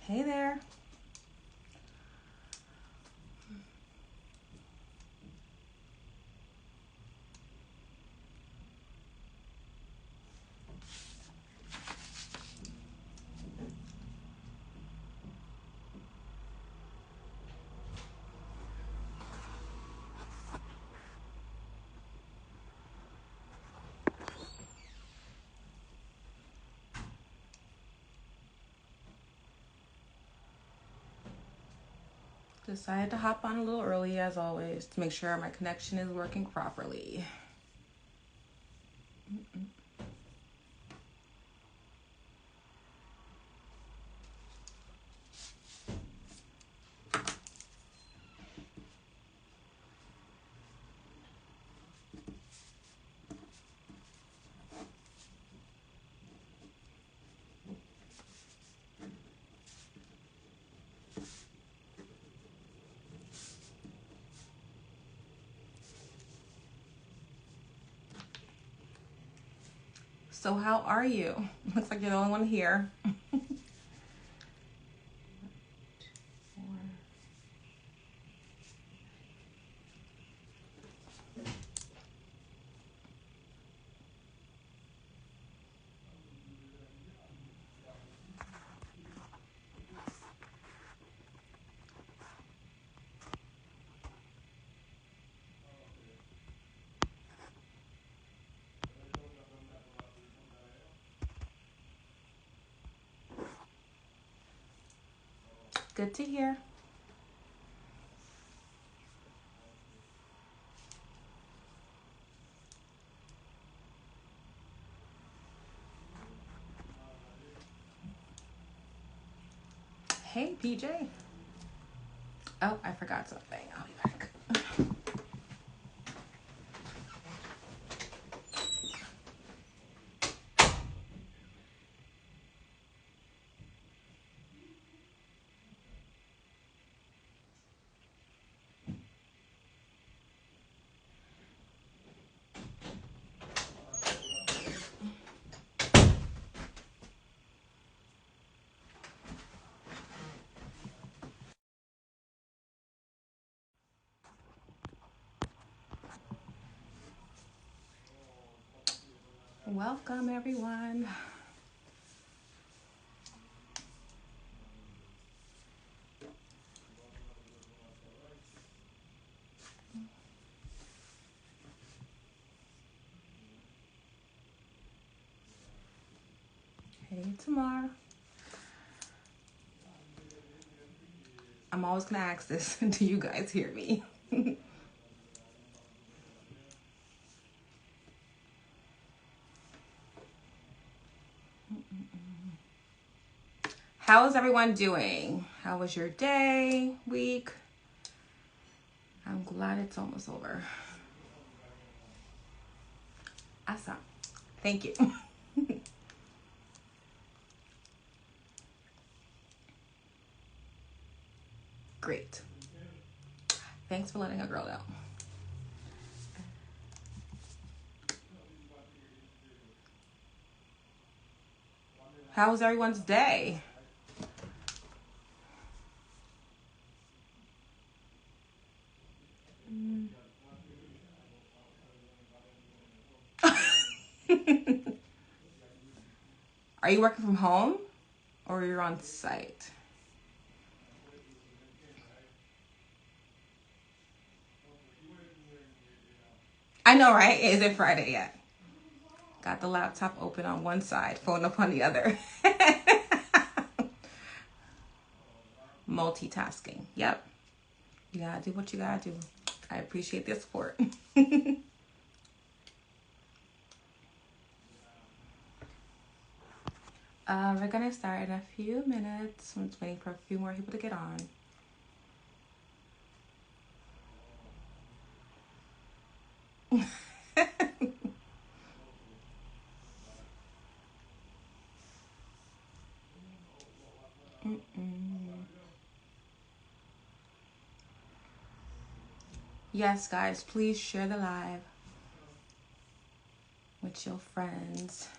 Hey there. Decided to hop on a little early as always to make sure my connection is working properly. So how are you? Looks like you're the only one here. Good to hear. Hey, PJ. Oh, I forgot something. I'll be back. Welcome, everyone. Hey, Tamar. I'm always going to ask this. Do you guys hear me? How is everyone doing? How was your day, week? I'm glad it's almost over. Awesome. Thank you. Great. Thanks for letting a girl know. How was everyone's day? Are you working from home or you're on site? I know, right? Is it Friday yet? Got the laptop open on one side, phone up on the other. Multitasking. Yep. You gotta do what you gotta do. I appreciate the support. We're gonna start in a few minutes. I'm just waiting for a few more people to get on. Yes, guys, please share the live with your friends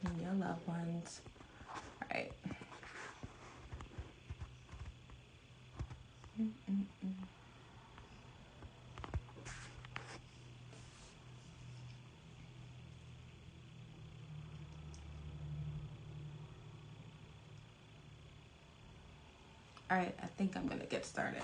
and your loved ones. All right. All right, I think I'm going to get started.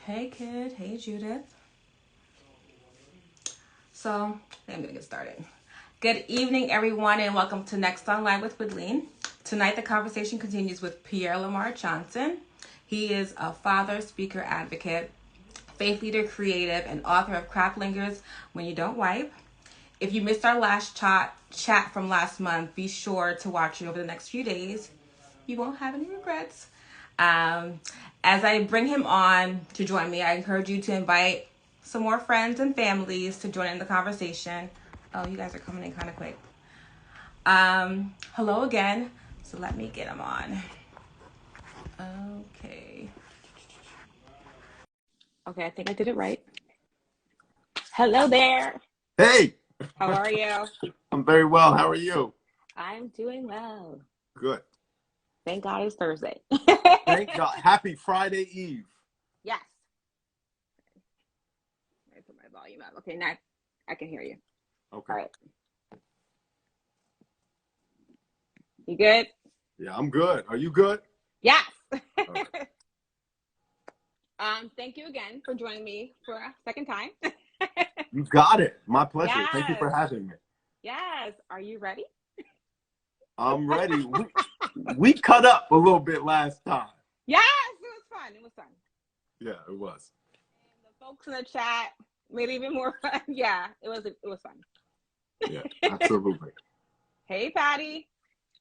Hey, kid. Hey, Judith. So, I'm going to get started. Good evening, everyone, and welcome to Next on Live with Wodline. Tonight, the conversation continues with Pierre LaMar Johnson. He is a father, speaker, advocate, faith leader, creative, and author of Crap Lingers When You Don't Wipe. If you missed our last chat from last month, be sure to watch it over the next few days. You won't have any regrets. As I bring him on to join me, I encourage you to invite some more friends and families to join in the conversation. Oh, you guys are coming in kind of quick. Hello again. So let me get him on. Okay, I think I did it right. Hello there. Hey. How are you? I'm very well. How are you? I'm doing well. Good. Thank God it's Thursday. Thank God. Happy Friday Eve. Yes. I put my volume up. Okay, now I can hear you. Okay. All right. You good? Yeah, I'm good. Are you good? Yes. Okay. Thank you again for joining me for a second time. You got it. My pleasure. Yes. Thank you for having me. Yes. Are you ready? I'm ready. We cut up a little bit last time. Yes, it was fun. It was fun. Yeah, it was. And the folks in the chat made it even more fun. Yeah, it was fun. Yeah, absolutely. Hey, Patty.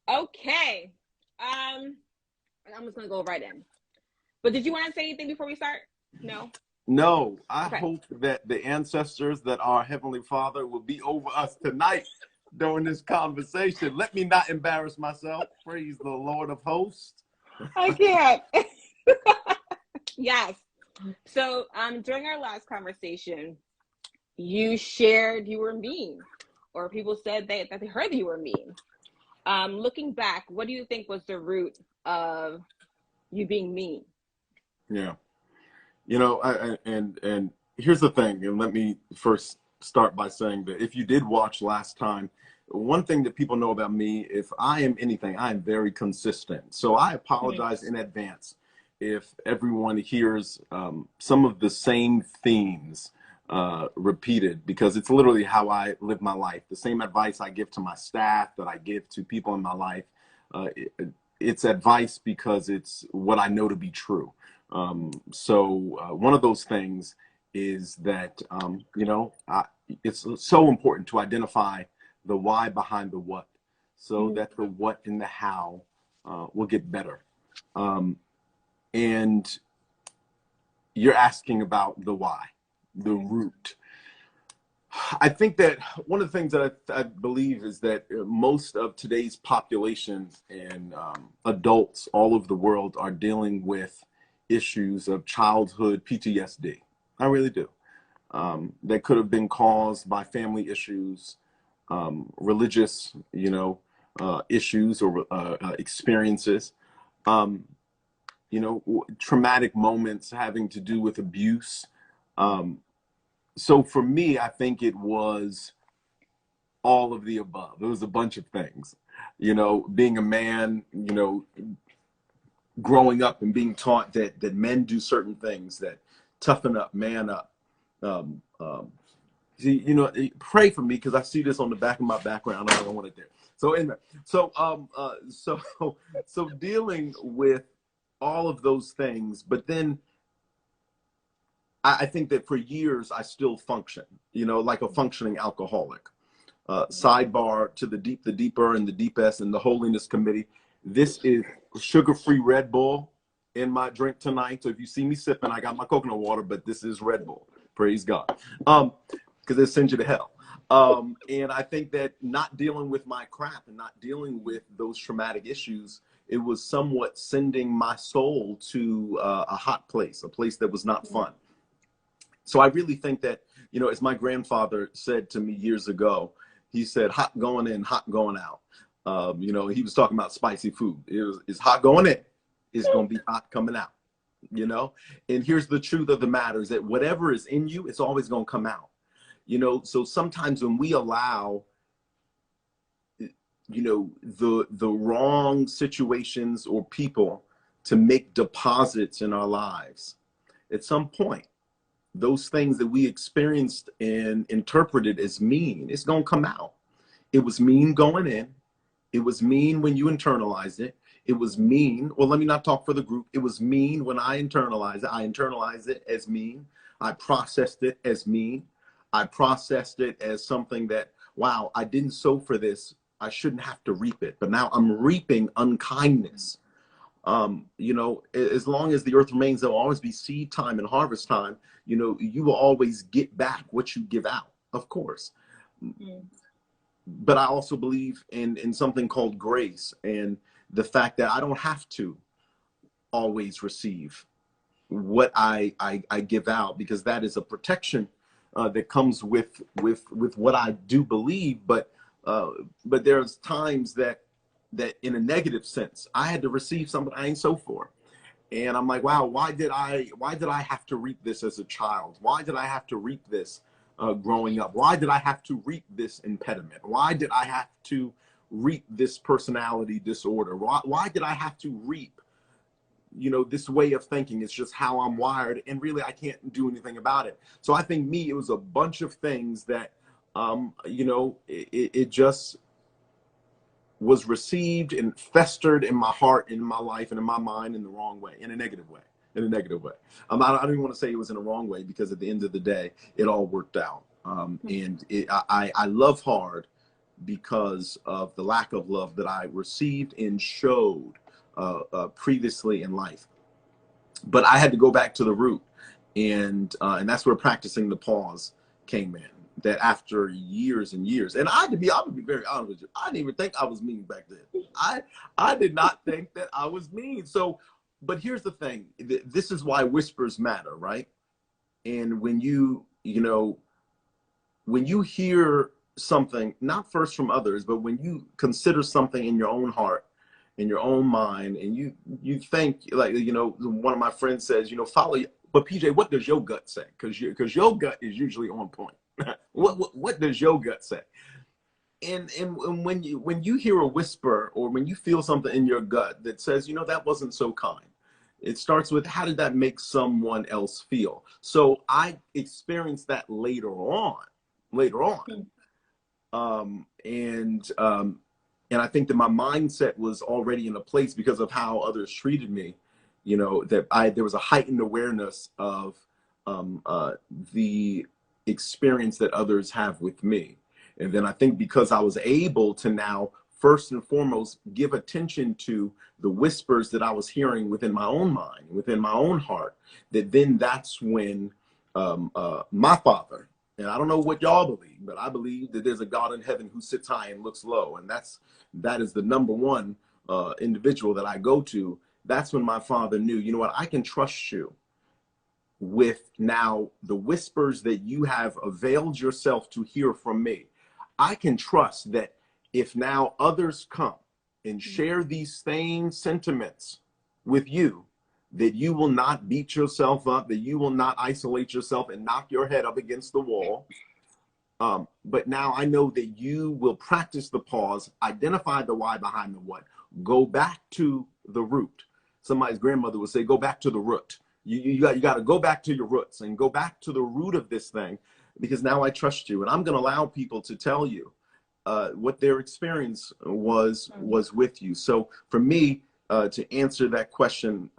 Okay. I'm just gonna go right in. But did you want to say anything before we start? No. No, I Okay. hope that the ancestors that our Heavenly Father will be over us tonight during this conversation. Let me not embarrass myself. Praise the Lord of hosts. I can't. Yes. So during our last conversation, you shared you were mean, or people said that they heard that you were mean. Looking back, what do you think was the root of you being mean? Yeah. You know, and here's the thing, and let me first start by saying that if you did watch last time, one thing that people know about me, if I am anything, I am very consistent. So I apologize in advance if everyone hears some of the same themes repeated, because it's literally how I live my life. The same advice I give to my staff that I give to people in my life, it's advice because it's what I know to be true. So one of those things is that, you know, it's so important to identify the why behind the what, so that the what and the how will get better. And you're asking about the why, the root. I think that one of the things that I believe is that most of today's population and adults all over the world are dealing with issues of childhood PTSD. I really do. That could have been caused by family issues, religious, issues or experiences, traumatic moments having to do with abuse. So for me, I think it was all of the above. It was a bunch of things, being a man, growing up and being taught that men do certain things, that toughen up, man up. Pray for me, because I see this on the back of my background. I don't want it there. So anyway, so dealing with all of those things, but then I think that for years I still function, like a functioning alcoholic. Sidebar to the deeper and the deepest and the holiness committee. This is sugar-free Red Bull in my drink tonight. So if you see me sipping, I got my coconut water, but this is Red Bull. Praise God. Because it sends you to hell. And I think that not dealing with my crap and not dealing with those traumatic issues, it was somewhat sending my soul to a hot place, a place that was not fun. So I really think that, you know, as my grandfather said to me years ago, he said, hot going in, hot going out. You know, he was talking about spicy food. It's hot going in, it's going to be hot coming out, you know? And here's the truth of the matter is that whatever is in you, it's always going to come out. You know, so sometimes when we allow, you know, the wrong situations or people to make deposits in our lives, at some point, those things that we experienced and interpreted as mean, it's going to come out. It was mean going in. It was mean when you internalized it. It was mean. Well, let me not talk for the group. It was mean when I internalized it. I internalized it as mean. I processed it as mean. I processed it as something that, wow, I didn't sow for this. I shouldn't have to reap it. But now I'm reaping unkindness. You know, as long as the earth remains, there'll always be seed time and harvest time. You know, you will always get back what you give out, of course. Mm-hmm. But I also believe in something called grace and the fact that I don't have to always receive what I give out, because that is a protection that comes with what I do believe. But there's times that in a negative sense, I had to receive something I ain't so for. And I'm like, wow, why did I have to reap this as a child? Why did I have to reap this growing up? Why did I have to reap this impediment? Why did I have to reap this personality disorder? Why did I have to reap, you know, this way of thinking? It's just how I'm wired, and really I can't do anything about it. So I think it was a bunch of things that, you know, it just was received and festered in my heart, in my life, and in my mind in the wrong way, in a negative way. I don't even want to say it was in a wrong way, because at the end of the day, it all worked out. And I love hard because of the lack of love that I received and showed previously in life. But I had to go back to the root, and that's where practicing the pause came in. That after years and years, and I would be very honest with you, I didn't even think I was mean back then. I did not think that I was mean. So, but here's the thing. This is why whispers matter, right? And when you hear something, not first from others, but when you consider something in your own heart, in your own mind, and you think, like, you know, one of my friends says, you know, follow. But PJ, what does your gut say? Because your gut is usually on point. What does your gut say? And when you hear a whisper, or when you feel something in your gut that says, you know, that wasn't so kind, it starts with, how did that make someone else feel? So I experienced that later on. And I think that my mindset was already in a place because of how others treated me, you know, that there was a heightened awareness of the experience that others have with me. And then I think because I was able to now, first and foremost, give attention to the whispers that I was hearing within my own mind, within my own heart, that's when my Father, and I don't know what y'all believe, but I believe that there's a God in heaven who sits high and looks low. And that is the number one individual that I go to. That's when my Father knew, you know what, I can trust you with now the whispers that you have availed yourself to hear from me. I can trust that if now others come and share these same sentiments with you, that you will not beat yourself up, that you will not isolate yourself and knock your head up against the wall. But now I know that you will practice the pause, identify the why behind the what, go back to the root. Somebody's grandmother would say, go back to the root. You got to go back to your roots and go back to the root of this thing, because now I trust you, and I'm going to allow people to tell you what their experience was with you. So for me, to answer that question,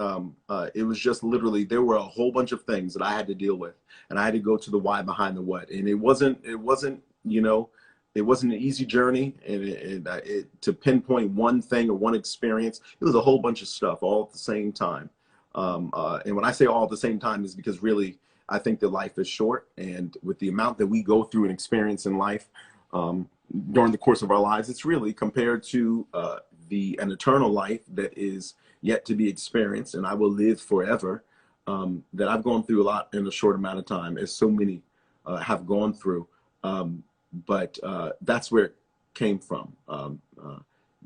it was just literally, there were a whole bunch of things that I had to deal with, and I had to go to the why behind the what. And it wasn't, you know, it wasn't an easy journey, and to pinpoint one thing or one experience. It was a whole bunch of stuff all at the same time. And when I say all at the same time, is because really I think that life is short, and with the amount that we go through and experience in life during the course of our lives, it's really compared to an eternal life that is yet to be experienced, and I will live forever. That I've gone through a lot in a short amount of time, as so many have gone through. But that's where it came from.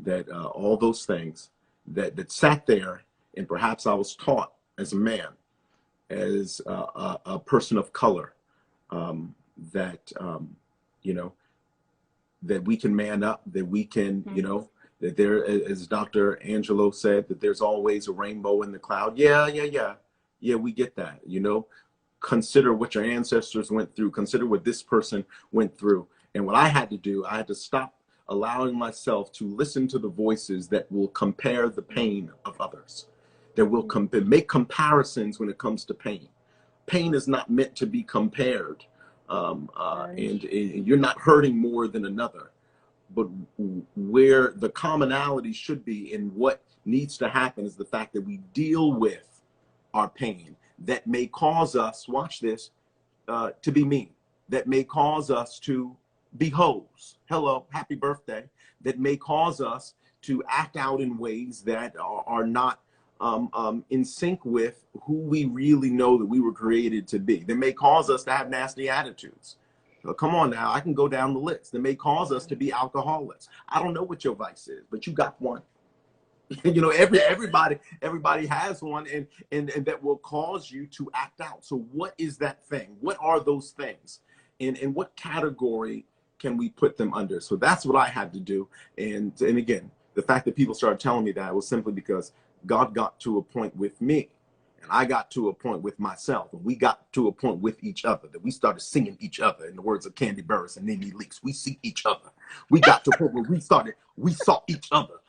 That all those things that sat there, and perhaps I was taught as a man, as a person of color, that you know, that we can man up, that we can, you know, that there, as Dr. Angelo said, that there's always a rainbow in the cloud. Yeah, we get that. You know, consider what your ancestors went through. Consider what this person went through. And what I had to do, I had to stop allowing myself to listen to the voices that will compare the pain of others, that will make comparisons when it comes to pain. Pain is not meant to be compared, and you're not hurting more than another. But where the commonality should be in what needs to happen is the fact that we deal with our pain that may cause us, watch this, to be mean, that may cause us to be hoes. Hello, happy birthday. That may cause us to act out in ways that are not in sync with who we really know that we were created to be. That may cause us to have nasty attitudes. Come on now, I can go down the list. That may cause us to be alcoholics. I don't know what your vice is, but you got one. You know, everybody has one, and that will cause you to act out. So what is that thing? What are those things? And what category can we put them under? So that's what I had to do. And again, the fact that people started telling me that was simply because God got to a point with me, and I got to a point with myself, and we got to a point with each other that we started singing each other. In the words of Candy Burris and Nene Leakes, we see each other. We got to a point where we saw each other.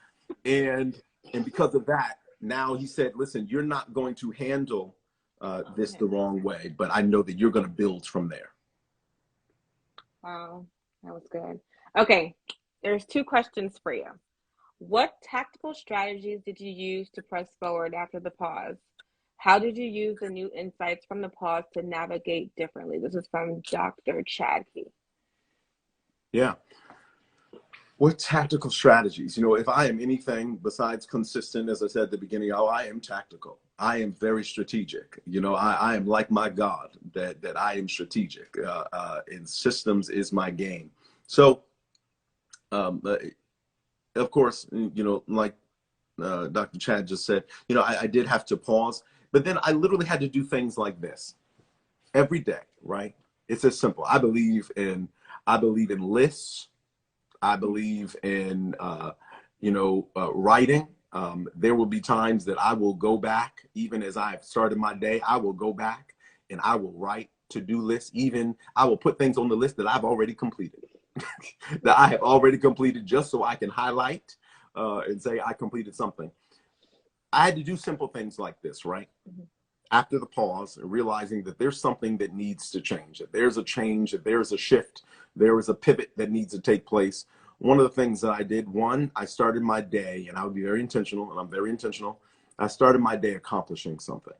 And because of that, now he said, listen, you're not going to handle this the wrong way, but I know that you're going to build from there. Wow, that was good. Okay, there's 2 questions for you. What tactical strategies did you use to press forward after the pause? How did you use the new insights from the pause to navigate differently? This is from Dr. Chadkey. Yeah. What tactical strategies? You know, if I am anything besides consistent, as I said at the beginning, I am tactical. I am very strategic. You know, I am like my God, that I am strategic. And systems is my game. So, of course, you know, like Dr. Chad just said, you know, I did have to pause, but then I literally had to do things like this every day, right? It's as simple. I believe in lists. I believe in, writing. There will be times that I will go back, even as I've started my day, I will go back and I will write to-do lists. Even I will put things on the list that I've already completed, that I have already completed, just so I can highlight and say I completed something. I had to do simple things like this, right? After the pause, realizing that there's something that needs to change, that there's a change, that there's a shift, there is a pivot that needs to take place. One of the things that I did, I started my day, and I would be very intentional, and I'm very intentional. I started my day accomplishing something.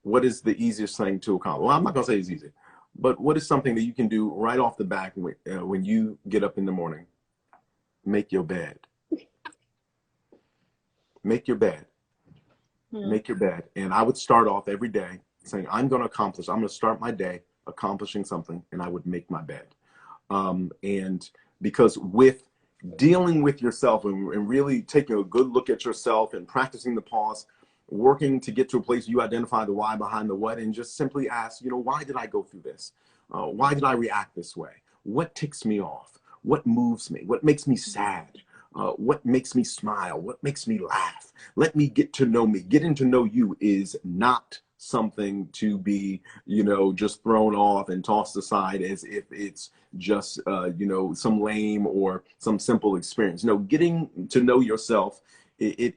What is the easiest thing to accomplish? Well, I'm not going to say it's easy, but what is something that you can do right off the bat when you get up in the morning? Make your bed. Make your bed. Make your bed. And I would start off every day saying, I'm going to start my day accomplishing something, and I would make my bed. And because with dealing with yourself and really taking a good look at yourself and practicing the pause, working to get to a place you identify the why behind the what, and just simply ask, you know, why did I go through this? Why did I react this way? What ticks me off? What moves me? What makes me sad? What makes me smile? What makes me laugh? Let me get to know me. Getting to know you is not something to be, you know, just thrown off and tossed aside as if it's just, you know, some lame or some simple experience. No, getting to know yourself, it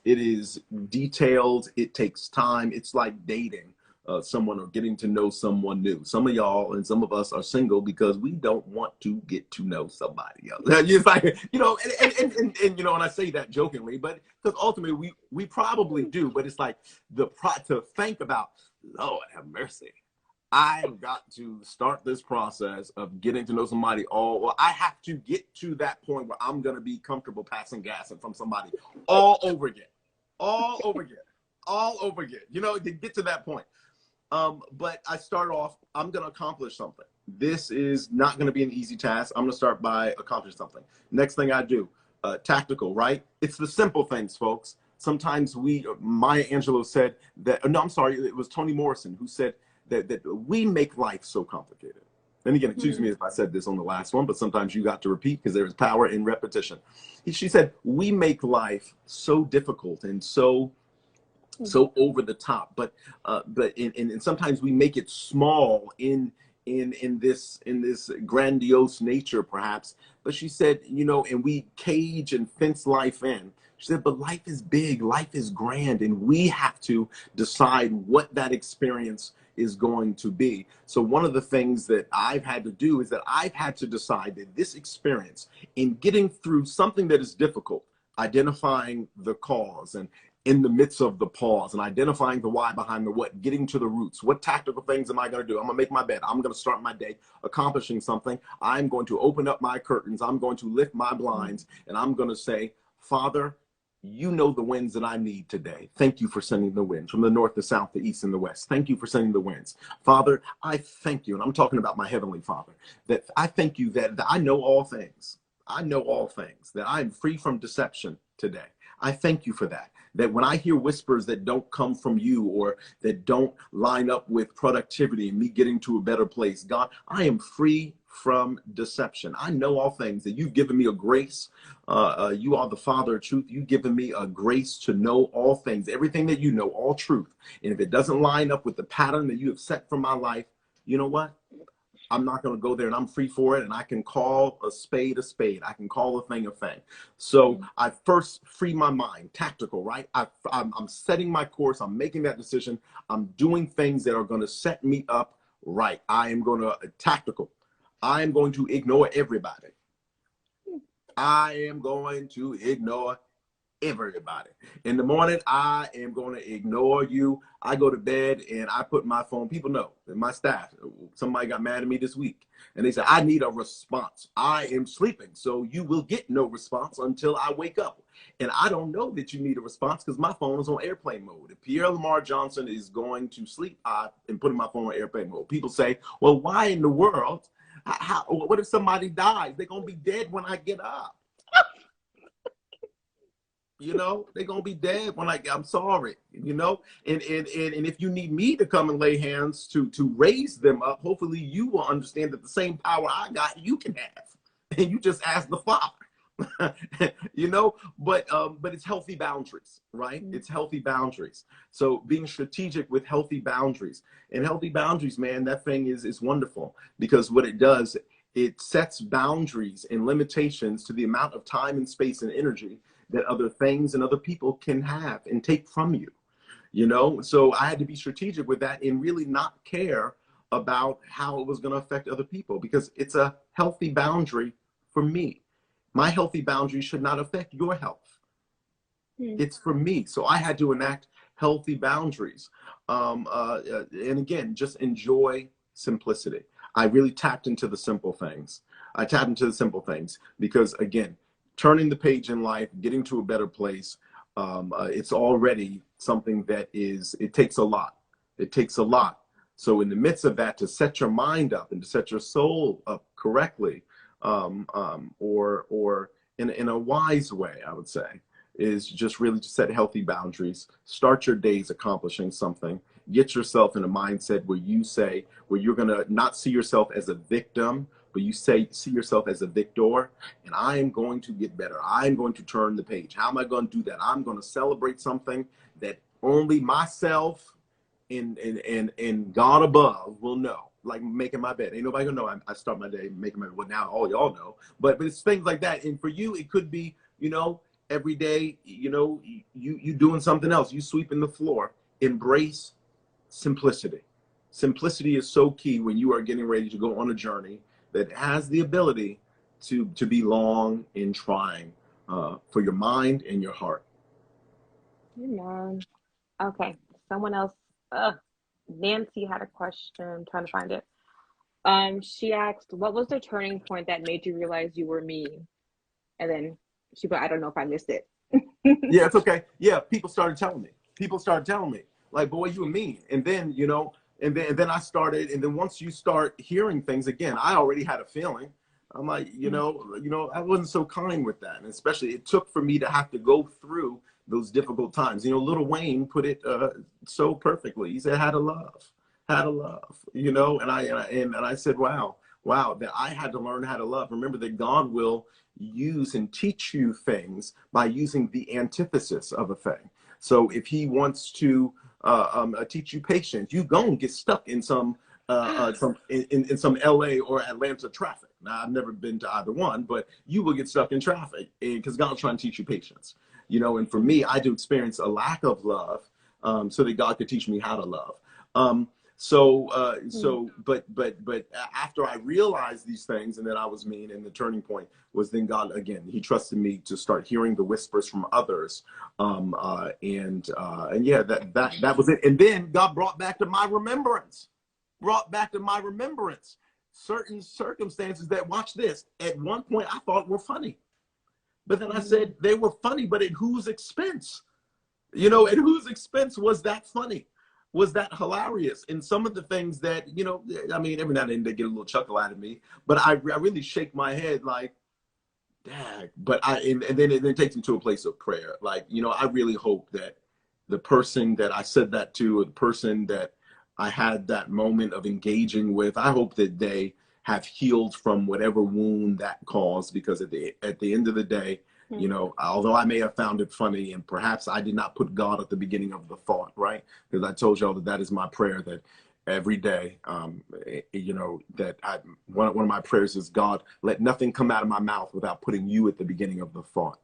is detailed. It takes time. It's like dating someone or getting to know someone new. Some of y'all and some of us are single because we don't want to get to know somebody else. It's like, you know, and you know, and I say that jokingly, but because ultimately we probably do, but it's like to think about Lord have mercy. I've got to start this process of getting to know somebody I have to get to that point where I'm going to be comfortable passing gas from somebody all over again, all over again, all over again, you know, to get to that point. But I start off, I'm going to accomplish something. This is not going to be an easy task. I'm going to start by accomplishing something. Next thing I do, tactical, right? It's the simple things, folks. Sometimes Maya Angelou said that, no, I'm sorry, it was Toni Morrison who said that we make life so complicated. And again, excuse me if I said this on the last one, but sometimes you got to repeat because there is power in repetition. She said, we make life so difficult and so over the top, but sometimes we make it small in this grandiose nature, perhaps. But she said, you know, and we cage and fence life in. She said, but life is big, life is grand, and we have to decide what that experience is going to be. So one of the things that I've had to do is that I've had to decide that this experience, in getting through something that is difficult, identifying the cause and in the midst of the pause and identifying the why behind the what, getting to the roots. What tactical things am I going to do? I'm going to make my bed. I'm going to start my day accomplishing something. I'm going to open up my curtains. I'm going to lift my blinds, and I'm going to say, Father, you know the winds that I need today. Thank you for sending the winds from the north, the south, the east, and the west. Thank you for sending the winds. Father, I thank you, and I'm talking about my heavenly Father, that I thank you that I know all things. I know all things, that I am free from deception today. I thank you for that. That when I hear whispers that don't come from you or that don't line up with productivity and me getting to a better place, God, I am free from deception. I know all things, that you've given me a grace. You are the Father of truth. You've given me a grace to know all things, everything that you know, all truth. And if it doesn't line up with the pattern that you have set for my life, you know what? I'm not going to go there, and I'm free for it. And I can call a spade a spade. I can call a thing a thing. So I first free my mind, tactical, right? I'm setting my course. I'm making that decision. I'm doing things that are going to set me up right. I am going to tactical. I am going to ignore everybody. I am going to ignore everybody. In the morning, I am going to ignore you. I go to bed and I put my phone, people know, my staff, somebody got mad at me this week and they said, I need a response. I am sleeping, so you will get no response until I wake up. And I don't know that you need a response because my phone is on airplane mode. If Pierre LaMar Johnson is going to sleep, I am putting my phone on airplane mode. People say, well, why in the world? What if somebody dies? They're going to be dead when I get up. You know, they're gonna be dead when I'm sorry, you know, and if you need me to come and lay hands to raise them up, hopefully you will understand that the same power I got, you can have, and you just ask the Father, you know. But it's healthy boundaries, right? It's healthy boundaries. So being strategic with healthy boundaries, and healthy boundaries, man, that thing is wonderful, because what it does, it sets boundaries and limitations to the amount of time and space and energy that other things and other people can have and take from you, you know? So I had to be strategic with that and really not care about how it was going to affect other people, because it's a healthy boundary for me. My healthy boundary should not affect your health. It's for me. So I had to enact healthy boundaries. And again, just enjoy simplicity. I really tapped into the simple things. I tapped into the simple things because, again, turning the page in life, getting to a better place, it's already something that it takes a lot. It takes a lot. So in the midst of that, to set your mind up and to set your soul up correctly, or in a wise way, I would say, is just really to set healthy boundaries. Start your days accomplishing something. Get yourself in a mindset where you're going to not see yourself as a victim, but you see yourself as a victor, and I am going to get better. I'm going to turn the page. How am I going to do that? I'm going to celebrate something that only myself and God above will know. Like making my bed. Ain't nobody gonna know I start my day making my bed. Well, now all y'all know. But it's things like that. And for you, it could be, you know, every day, you know, you doing something else. You sweeping the floor. Embrace simplicity. Simplicity is so key when you are getting ready to go on a journey that has the ability to be long in trying for your mind and your heart. Okay, someone else. Nancy had a question. I'm trying to find it. She asked, what was the turning point that made you realize you were mean? And then she put, I don't know if I missed it. Yeah, it's okay. Yeah, people started telling me. People started telling me, like, boy, you were mean. And then, you know, and then I started, and then once you start hearing things again, I already had a feeling. I'm like, I wasn't so kind with that. And especially it took for me to have to go through those difficult times. You know, Lil Wayne put it so perfectly. He said, had to love, you know, and I said, wow, that I had to learn how to love. Remember that God will use and teach you things by using the antithesis of a thing. So if he wants to teach you patience, you go and get stuck in some in some LA or Atlanta traffic. Now I've never been to either one, but you will get stuck in traffic because God's trying to teach you patience. You know, and for me, I do experience a lack of love so that God could teach me how to love. But after I realized these things and that I was mean, and the turning point was then God, again, he trusted me to start hearing the whispers from others. And yeah, that was it. And then God brought back to my remembrance certain circumstances that, watch this, at one point I thought were funny. But then I said they were funny, but at whose expense? You know, at whose expense was that funny? Was that hilarious? And some of the things that, you know, I mean, every now and then they get a little chuckle out of me, but I really shake my head like, dang. But and then it takes me to a place of prayer. Like, you know, I really hope that the person that I said that to, or the person that I had that moment of engaging with, I hope that they have healed from whatever wound that caused, because at the end of the day, you know, although I may have found it funny, and perhaps I did not put God at the beginning of the thought, right? Because I told y'all that is my prayer, that every day, you know, that one of my prayers is, God, let nothing come out of my mouth without putting you at the beginning of the thought.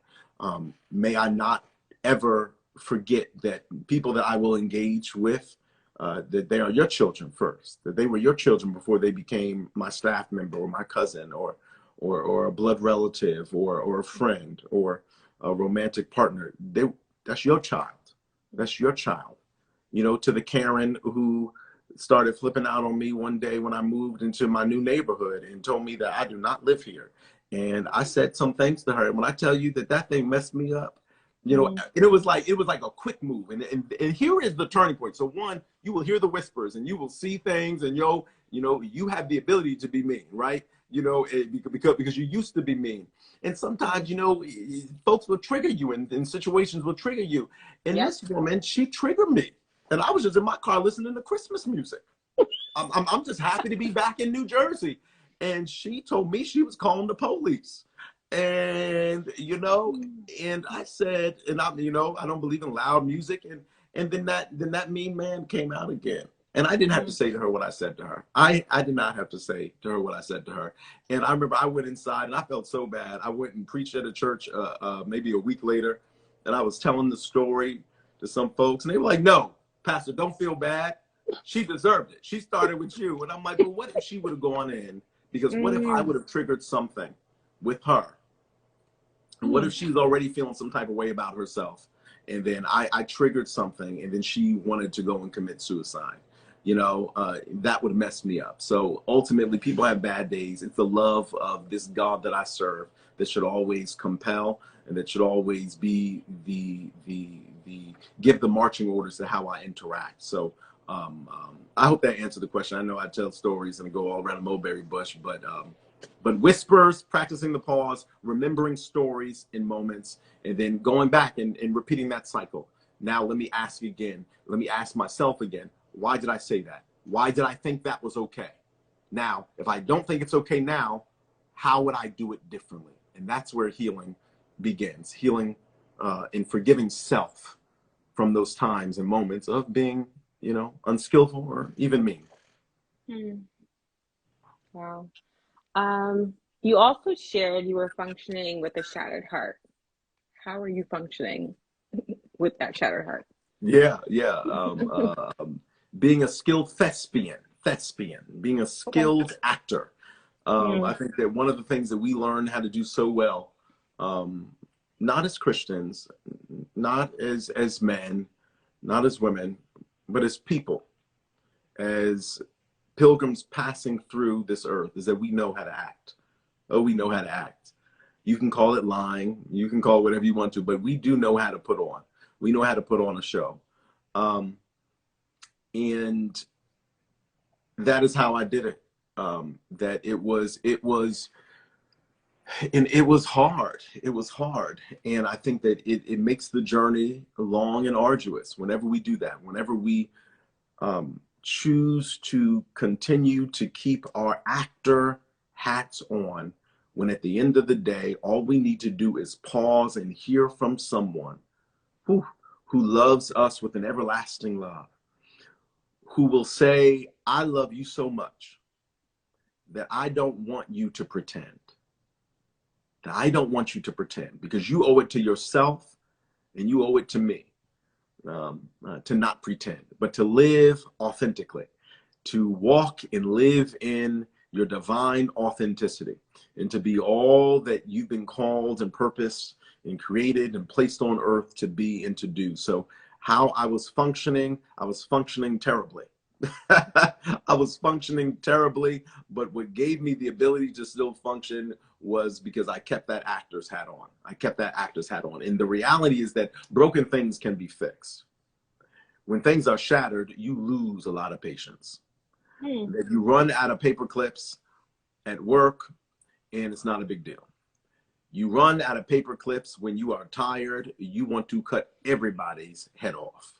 May I not ever forget that people that I will engage with, that they are your children first, that they were your children before they became my staff member or my cousin or a blood relative or a friend or a romantic partner. That's your child. That's your child. You know, to the Karen who started flipping out on me one day when I moved into my new neighborhood and told me that I do not live here. And I said some things to her. And when I tell you that thing messed me up, you know, and it was like a quick move. And here is the turning point. So one, you will hear the whispers and you will see things, and you have the ability to be mean, right? You know, because you used to be mean. And sometimes, you know, folks will trigger you, and situations will trigger you. And this woman, she triggered me. And I was just in my car listening to Christmas music. I'm just happy to be back in New Jersey. And she told me she was calling the police. And, you know, and I said, and I don't believe in loud music. And then that mean man came out again. And I didn't have to say to her what I said to her. I did not have to say to her what I said to her. And I remember I went inside and I felt so bad. I went and preached at a church maybe a week later. And I was telling the story to some folks. And they were like, no, Pastor, don't feel bad. She deserved it. She started with you. And I'm like, well, what if she would have gone in? Because what if I would have triggered something with her? And what if she's already feeling some type of way about herself? And then I triggered something, and then she wanted to go and commit suicide. You know, that would mess me up. So ultimately, people have bad days. It's the love of this God that I serve that should always compel, and that should always be the give the marching orders to how I interact. So I hope that answered the question. I know I tell stories and go all around a mulberry bush, but whispers, practicing the pause, remembering stories in moments, and then going back and repeating that cycle. Now let me ask again. Let me ask myself again. Why did I say that? Why did I think that was okay? Now, if I don't think it's okay now, how would I do it differently? And that's where healing begins. Healing and forgiving self from those times and moments of being, you know, unskillful or even mean. Wow. You also shared you were functioning with a shattered heart. How are you functioning with that shattered heart? Yeah. Being a skilled thespian, being a skilled actor. I think that one of the things that we learn how to do so well, not as Christians, not as men, not as women, but as people, as pilgrims passing through this earth is that we know how to act. Oh, we know how to act. You can call it lying, you can call it whatever you want to, but we do know how to put on. We know how to put on a show. And that is how I did it. That it was hard. It was hard. And I think that it makes the journey long and arduous whenever we do that, whenever we choose to continue to keep our actor hats on, when at the end of the day, all we need to do is pause and hear from someone who loves us with an everlasting love, who will say, I love you so much that I don't want you to pretend. That I don't want you to pretend, because you owe it to yourself and you owe it to me to not pretend, but to live authentically, to walk and live in your divine authenticity, and to be all that you've been called and purposed and created and placed on earth to be and to do. So how I was functioning terribly. I was functioning terribly, but what gave me the ability to still function was because I kept that actor's hat on. I kept that actor's hat on. And the reality is that broken things can be fixed. When things are shattered, you lose a lot of patience. That you run out of paper clips at work, and it's not a big deal. You run out of paper clips when you are tired. You want to cut everybody's head off.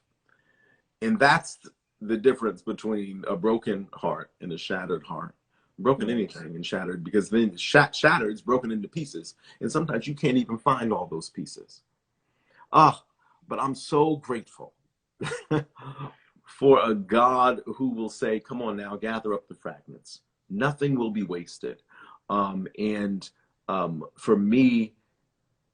And that's the difference between a broken heart and a shattered heart. Broken anything and shattered, because then shattered is broken into pieces. And sometimes you can't even find all those pieces. But I'm so grateful for a God who will say, come on now, gather up the fragments. Nothing will be wasted. For me,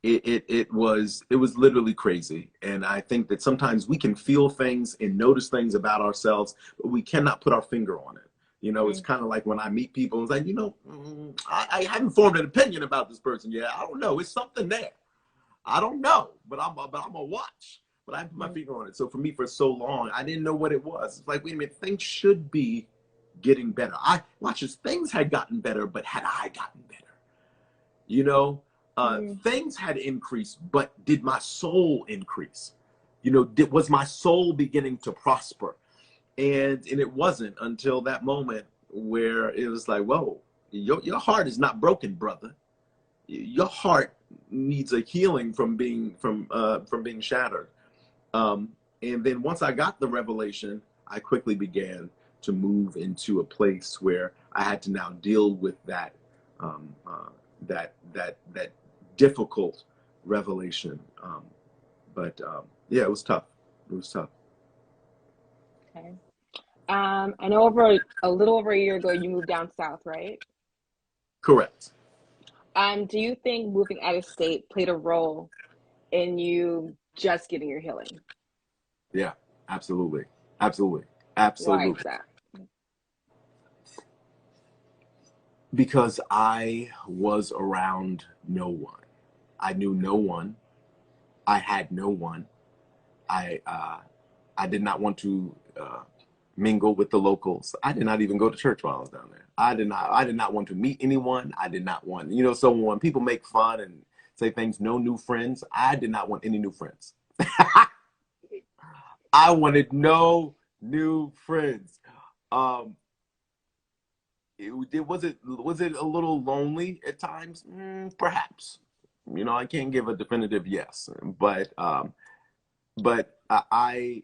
it was literally crazy. And I think that sometimes we can feel things and notice things about ourselves, but we cannot put our finger on it. You know, it's kind of like when I meet people, it's like, you know, I haven't formed an opinion about this person yet. I don't know. It's something there. I don't know, but I'm gonna watch. But I put my finger on it. So for me, for so long, I didn't know what it was. It's like, wait a minute, things should be getting better. Things had gotten better, but had I gotten better? You know, things had increased, but did my soul increase? You know, was my soul beginning to prosper? And it wasn't until that moment where it was like, whoa, your heart is not broken, brother. Your heart needs a healing from being shattered. And then once I got the revelation, I quickly began to move into a place where I had to now deal with that difficult revelation. Yeah, it was tough. It was tough. Okay. I know a little over a year ago, you moved down south, right? Correct. Do you think moving out of state played a role in you just getting your healing? Yeah, absolutely. Absolutely. Why is that? Because I was around no one. I knew no one. I had no one. I did not want to mingle with the locals. I did not even go to church while I was down there. I did not want to meet anyone. I did not want, you know, so when people make fun and say things, no new friends, I did not want any new friends. I wanted no new friends. Was it a little lonely at times? Perhaps. You know, I can't give a definitive yes, but I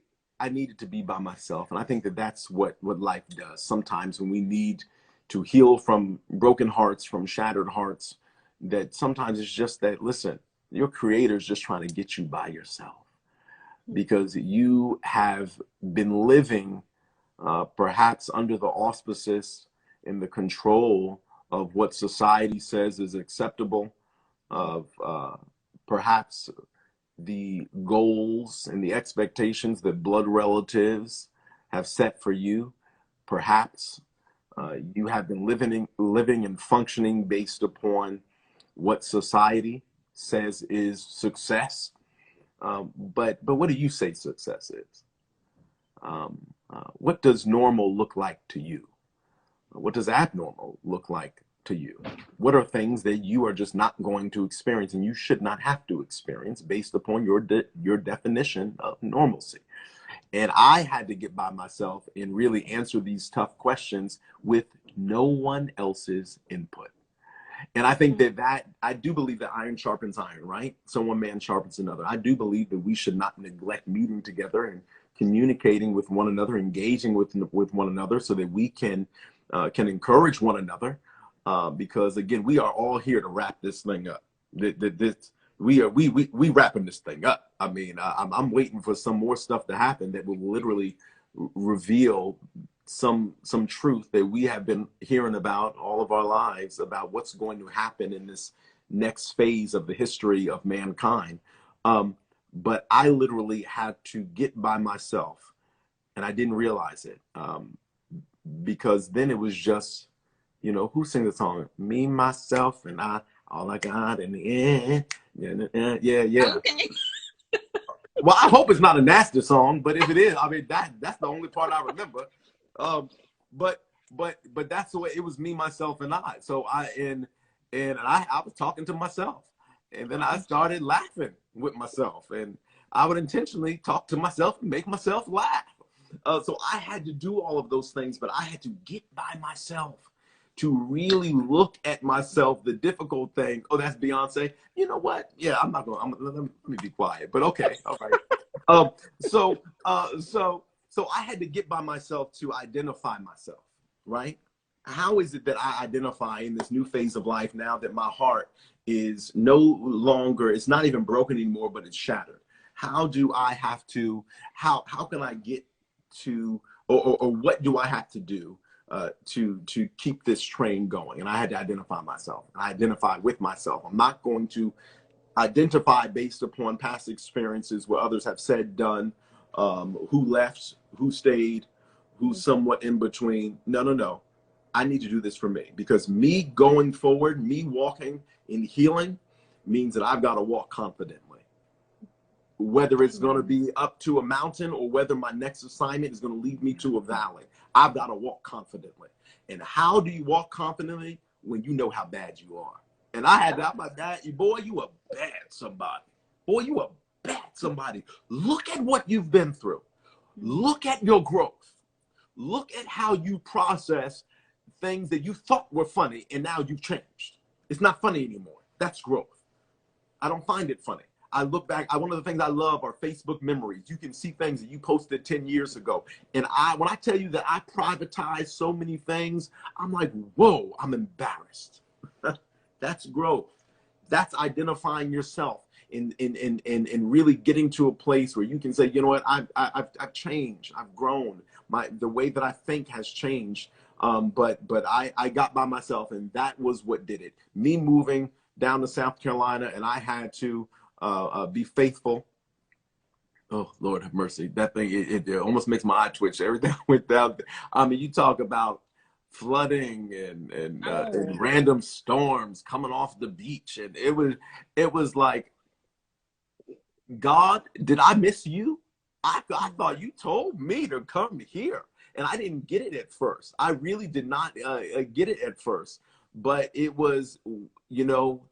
needed to be by myself, and I think that that's what life does. Sometimes when we need to heal from broken hearts, from shattered hearts, that sometimes it's just that, listen, your creator is just trying to get you by yourself, because you have been living perhaps under the auspices and the control of what society says is acceptable, of perhaps the goals and the expectations that blood relatives have set for you. Perhaps you have been living and functioning based upon what society says is success. But what do you say success is? What does normal look like to you? What does abnormal look like to you? What are things that you are just not going to experience and you should not have to experience based upon your definition of normalcy? And I had to get by myself and really answer these tough questions with no one else's input. And I think that I do believe that iron sharpens iron, right? So one man sharpens another. I do believe that we should not neglect meeting together and communicating with one another, engaging with one another, so that we can encourage one another. Because again, we are all here to wrap this thing up. We wrapping this thing up. I mean, I'm waiting for some more stuff to happen that will literally reveal some truth that we have been hearing about all of our lives about what's going to happen in this next phase of the history of mankind. But I literally had to get by myself, and I didn't realize it, because then it was just, you know, who sang the song? Me, myself, and I, all I got in the end. Yeah. Okay. Well, I hope it's not a nasty song, but if it is, I mean, that's the only part I remember. But that's the way it was, me, myself, and I. So I was talking to myself, and then I started laughing with myself, and I would intentionally talk to myself and make myself laugh. So I had to do all of those things, but I had to get by myself to really look at myself. The difficult thing. Oh, that's Beyonce. You know what? Yeah, let me be quiet. But okay, all right. So I had to get by myself to identify myself, right? How is it that I identify in this new phase of life now that my heart is no longer, it's not even broken anymore, but it's shattered? How do I have to, how can I get to, or what do I have to do to keep this train going? And I had to identify myself. I identify with myself. I'm not going to identify based upon past experiences where others have said, done, who left, who stayed, who's somewhat in between. No. I need to do this for me, because me going forward, me walking in healing means that I've got to walk confidently. Whether it's going to be up to a mountain or whether my next assignment is going to lead me to a valley, I've got to walk confidently. And how do you walk confidently? When you know how bad you are. And I had that, my dad, boy, you a bad somebody. Boy, you a bad somebody. Look at what you've been through. Look at your growth. Look at how you process things that you thought were funny, and now you've changed. It's not funny anymore. That's growth. I don't find it funny. I look back, one of the things I love are Facebook memories. You can see things that you posted 10 years ago. And when I tell you that I privatized so many things, I'm like, whoa, I'm embarrassed. That's growth. That's identifying yourself and really getting to a place where you can say, you know what, I've changed, I've grown. The way that I think has changed. But I got by myself, and that was what did it. Me moving down to South Carolina, and I had to be faithful. Oh, Lord have mercy. That thing, it almost makes my eye twitch. Everything went down. I mean, you talk about flooding and random storms coming off the beach. And it was like, God, did I miss you? I thought you told me to come here. And I didn't get it at first. I really did not get it at first. But it was, you know,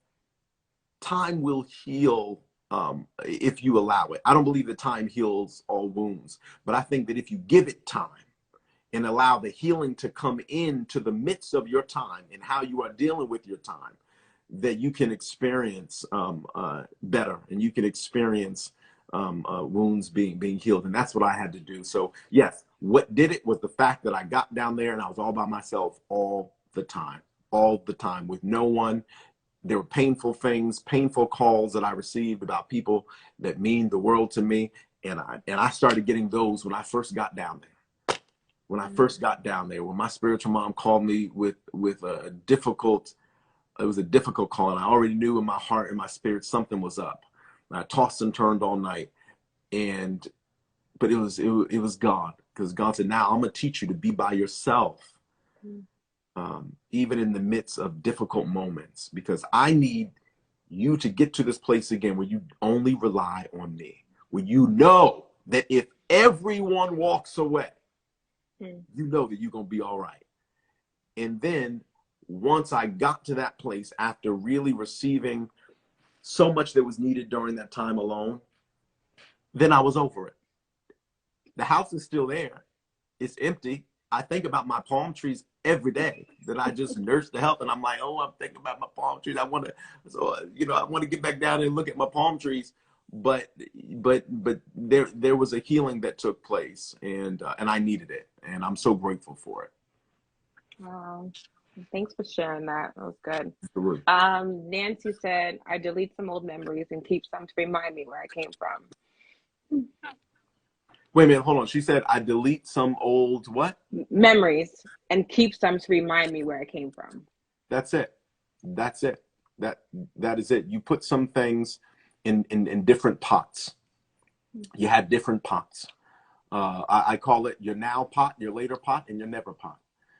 time will heal if you allow it. I don't believe that time heals all wounds. But I think that if you give it time and allow the healing to come into the midst of your time and how you are dealing with your time, that you can experience better, and you can experience wounds being healed. And that's what I had to do. So yes, what did it was the fact that I got down there and I was all by myself all the time with no one. There were painful things, painful calls that I received about people that mean the world to me. And I started getting those when I first got down there. When my spiritual mom called me with a difficult, it was a difficult call. And I already knew in my heart and my spirit, something was up. And I tossed and turned all night. But it was God, because God said, now I'm going to teach you to be by yourself. Even in the midst of difficult moments, because I need you to get to this place again where you only rely on me, where you know that if everyone walks away, you know that you're going to be all right. And then once I got to that place, after really receiving so much that was needed during that time alone, then I was over it. The house is still there. It's empty. I think about my palm trees every day that I just nursed the health. And I'm like, oh, I'm thinking about my palm trees. I want to get back down and look at my palm trees. But there was a healing that took place, and I needed it. And I'm so grateful for it. Wow. Thanks for sharing that. That was good. Absolutely. Nancy said, I delete some old memories and keep some to remind me where I came from. Wait a minute, hold on. She said, I delete some old what? Memories and keep some to remind me where I came from. That's it. That's it. That is it. You put some things in different pots. You have different pots. I call it your now pot, your later pot, and your never pot.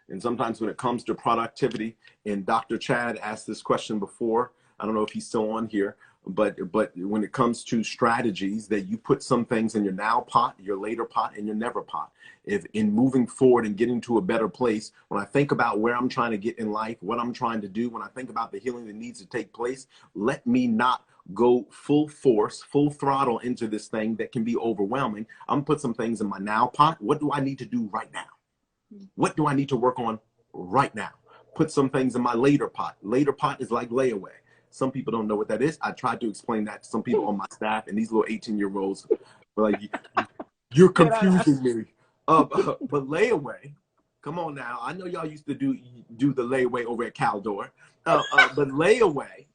And sometimes when it comes to productivity, and Dr. Chad asked this question before, I don't know if he's still on here, but when it comes to strategies, that you put some things in your now pot, your later pot, and your never pot. If in moving forward and getting to a better place, when I think about where I'm trying to get in life, what I'm trying to do, when I think about the healing that needs to take place, let me not go full force, full throttle into this thing that can be overwhelming. I'm gonna put some things in my now pot. What do I need to do right now? What do I need to work on right now? Put some things in my later pot. Later pot is like layaway. Some people don't know what that is. I tried to explain that to some people on my staff, and these little 18-year-olds were like, you're confusing me. But layaway, come on now. I know y'all used to do the layaway over at Caldor. But layaway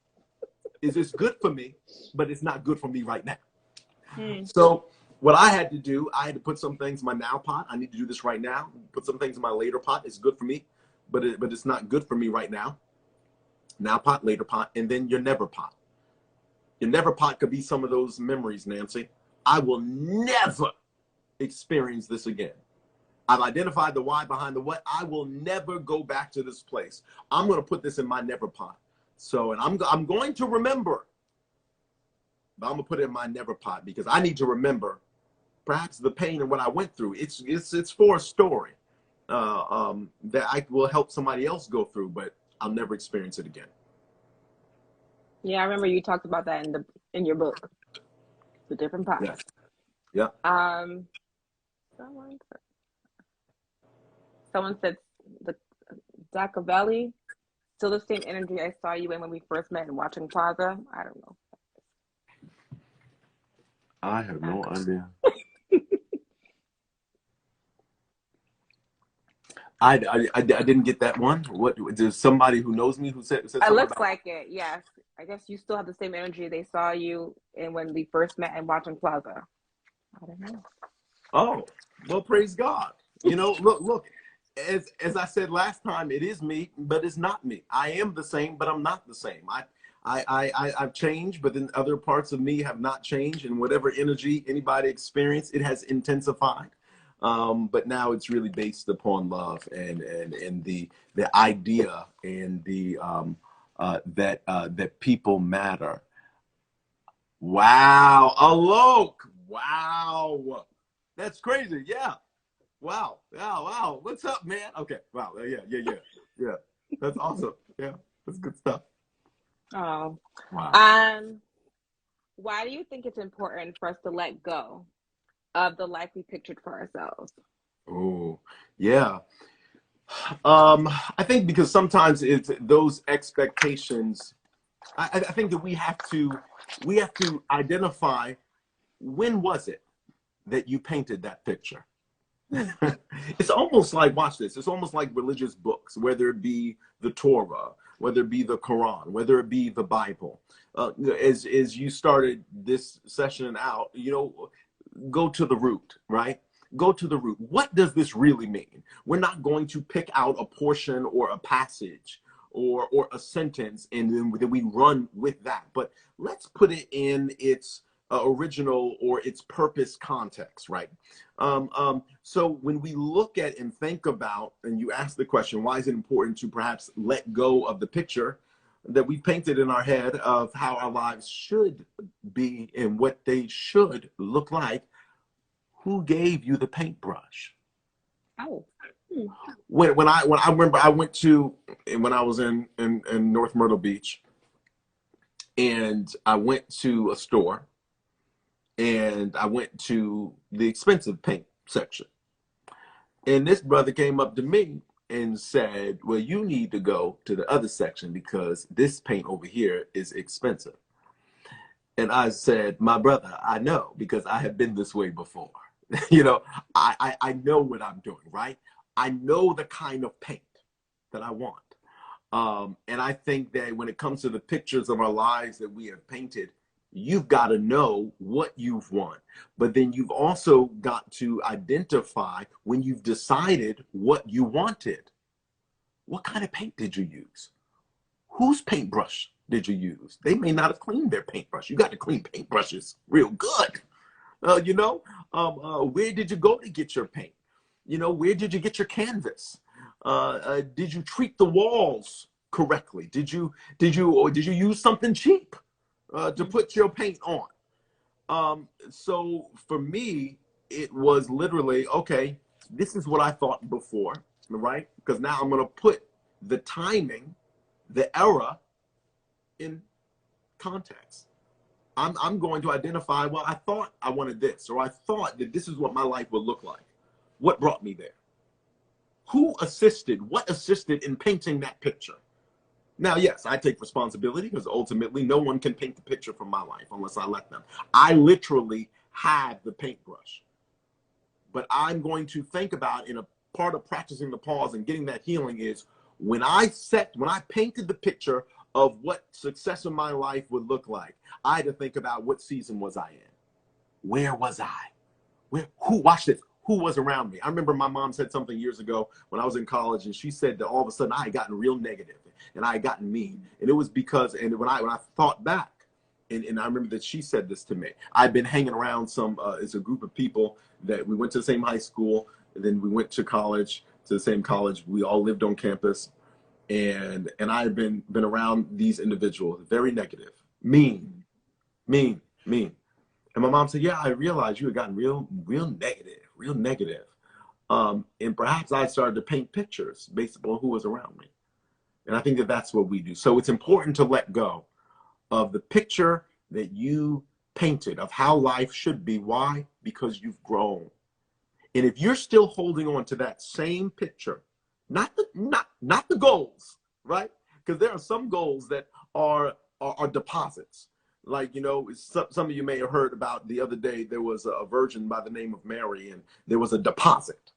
is it's good for me, but it's not good for me right now. So what I had to do, I had to put some things in my now pot. I need to do this right now. Put some things in my later pot. It's good for me, but it's not good for me right now. Now pot, later pot, and then your never pot. Your never pot could be some of those memories, Nancy. I will never experience this again. I've identified the why behind the what. I will never go back to this place. I'm going to put this in my never pot. So, and I'm going to remember, but I'm going to put it in my never pot because I need to remember perhaps the pain and what I went through. It's for a story that I will help somebody else go through, but I'll never experience it again. Yeah, I remember you talked about that in your book, the different pots. Yes. Yeah. Someone said the Dacavelli, still the same energy I saw you in when we first met in Watching Plaza. I don't know. I have no idea. I didn't get that one. What, there's somebody who knows me who said It something looks about like it, yes. I guess you still have the same energy they saw you in when we first met in Watching Plaza. I don't know. Oh, well, praise God. You know, look, as I said last time, it is me, but it's not me. I am the same, but I'm not the same. I've changed, but then other parts of me have not changed. And whatever energy anybody experienced, it has intensified. But now it's really based upon love and the idea and the that people matter. Wow, Alok. Wow, that's crazy. Yeah. Wow. Wow. What's up, man? Okay. Wow. Yeah. That's awesome. Yeah, that's good stuff. Oh. Wow. Why do you think it's important for us to let go of the life we pictured for ourselves? Oh, yeah. I think because sometimes it's those expectations. I think that we have to identify, when was it that you painted that picture? It's almost like, watch this, it's almost like religious books, whether it be the Torah, whether it be the Quran, whether it be the Bible. As you started this session out, you know, go to the root, right? Go to the root. What does this really mean? We're not going to pick out a portion or a passage or a sentence and then we run with that. But let's put it in its original or its purpose context, right? So when we look at and think about, and you ask the question, why is it important to perhaps let go of the picture that we painted in our head of how our lives should be and what they should look like? Who gave you the paintbrush? Oh. When I remember I went to, when I was in North Myrtle Beach, and I went to a store, and I went to the expensive paint section. And this brother came up to me and said, well, you need to go to the other section because this paint over here is expensive. And I said, my brother, I know, because I have been this way before. You know, I know what I'm doing, right? I know the kind of paint that I want. And I think that when it comes to the pictures of our lives that we have painted, you've got to know what you've want. But then you've also got to identify, when you've decided what you wanted, what kind of paint did you use? Whose paintbrush did you use? They may not have cleaned their paintbrush. You got to clean paintbrushes real good. You know, where did you go to get your paint? You know, where did you get your canvas? Did you treat the walls correctly? Did you use something cheap to put your paint on? So for me, it was literally, okay, this is what I thought before, right? Because now I'm going to put the timing, the era in context. I'm going to identify, well, I thought I wanted this, or I thought that this is what my life would look like. What brought me there? Who assisted? What assisted in painting that picture? Now, yes, I take responsibility, because ultimately no one can paint the picture from my life unless I let them. I literally have the paintbrush. But I'm going to think about, in a part of practicing the pause and getting that healing is, when I painted the picture of what success in my life would look like, I had to think about, what season was I in? Where was I? Watch this. Who was around me? I remember my mom said something years ago when I was in college, and she said that all of a sudden I had gotten real negative and I had gotten mean. And it was because, and when I thought back, and I remember that she said this to me, I'd been hanging around it's a group of people that we went to the same high school, and then we went to college, to the same college. We all lived on campus. And I had been around these individuals, very negative, mean. And my mom said, yeah, I realized you had gotten real negative. And perhaps I started to paint pictures based upon who was around me. And I think that that's what we do. So it's important to let go of the picture that you painted of how life should be. Why? Because you've grown. And if you're still holding on to that same picture, not the goals, right? Because there are some goals that are deposits. Like, you know, some of you may have heard about, the other day, there was a virgin by the name of Mary, and there was a deposit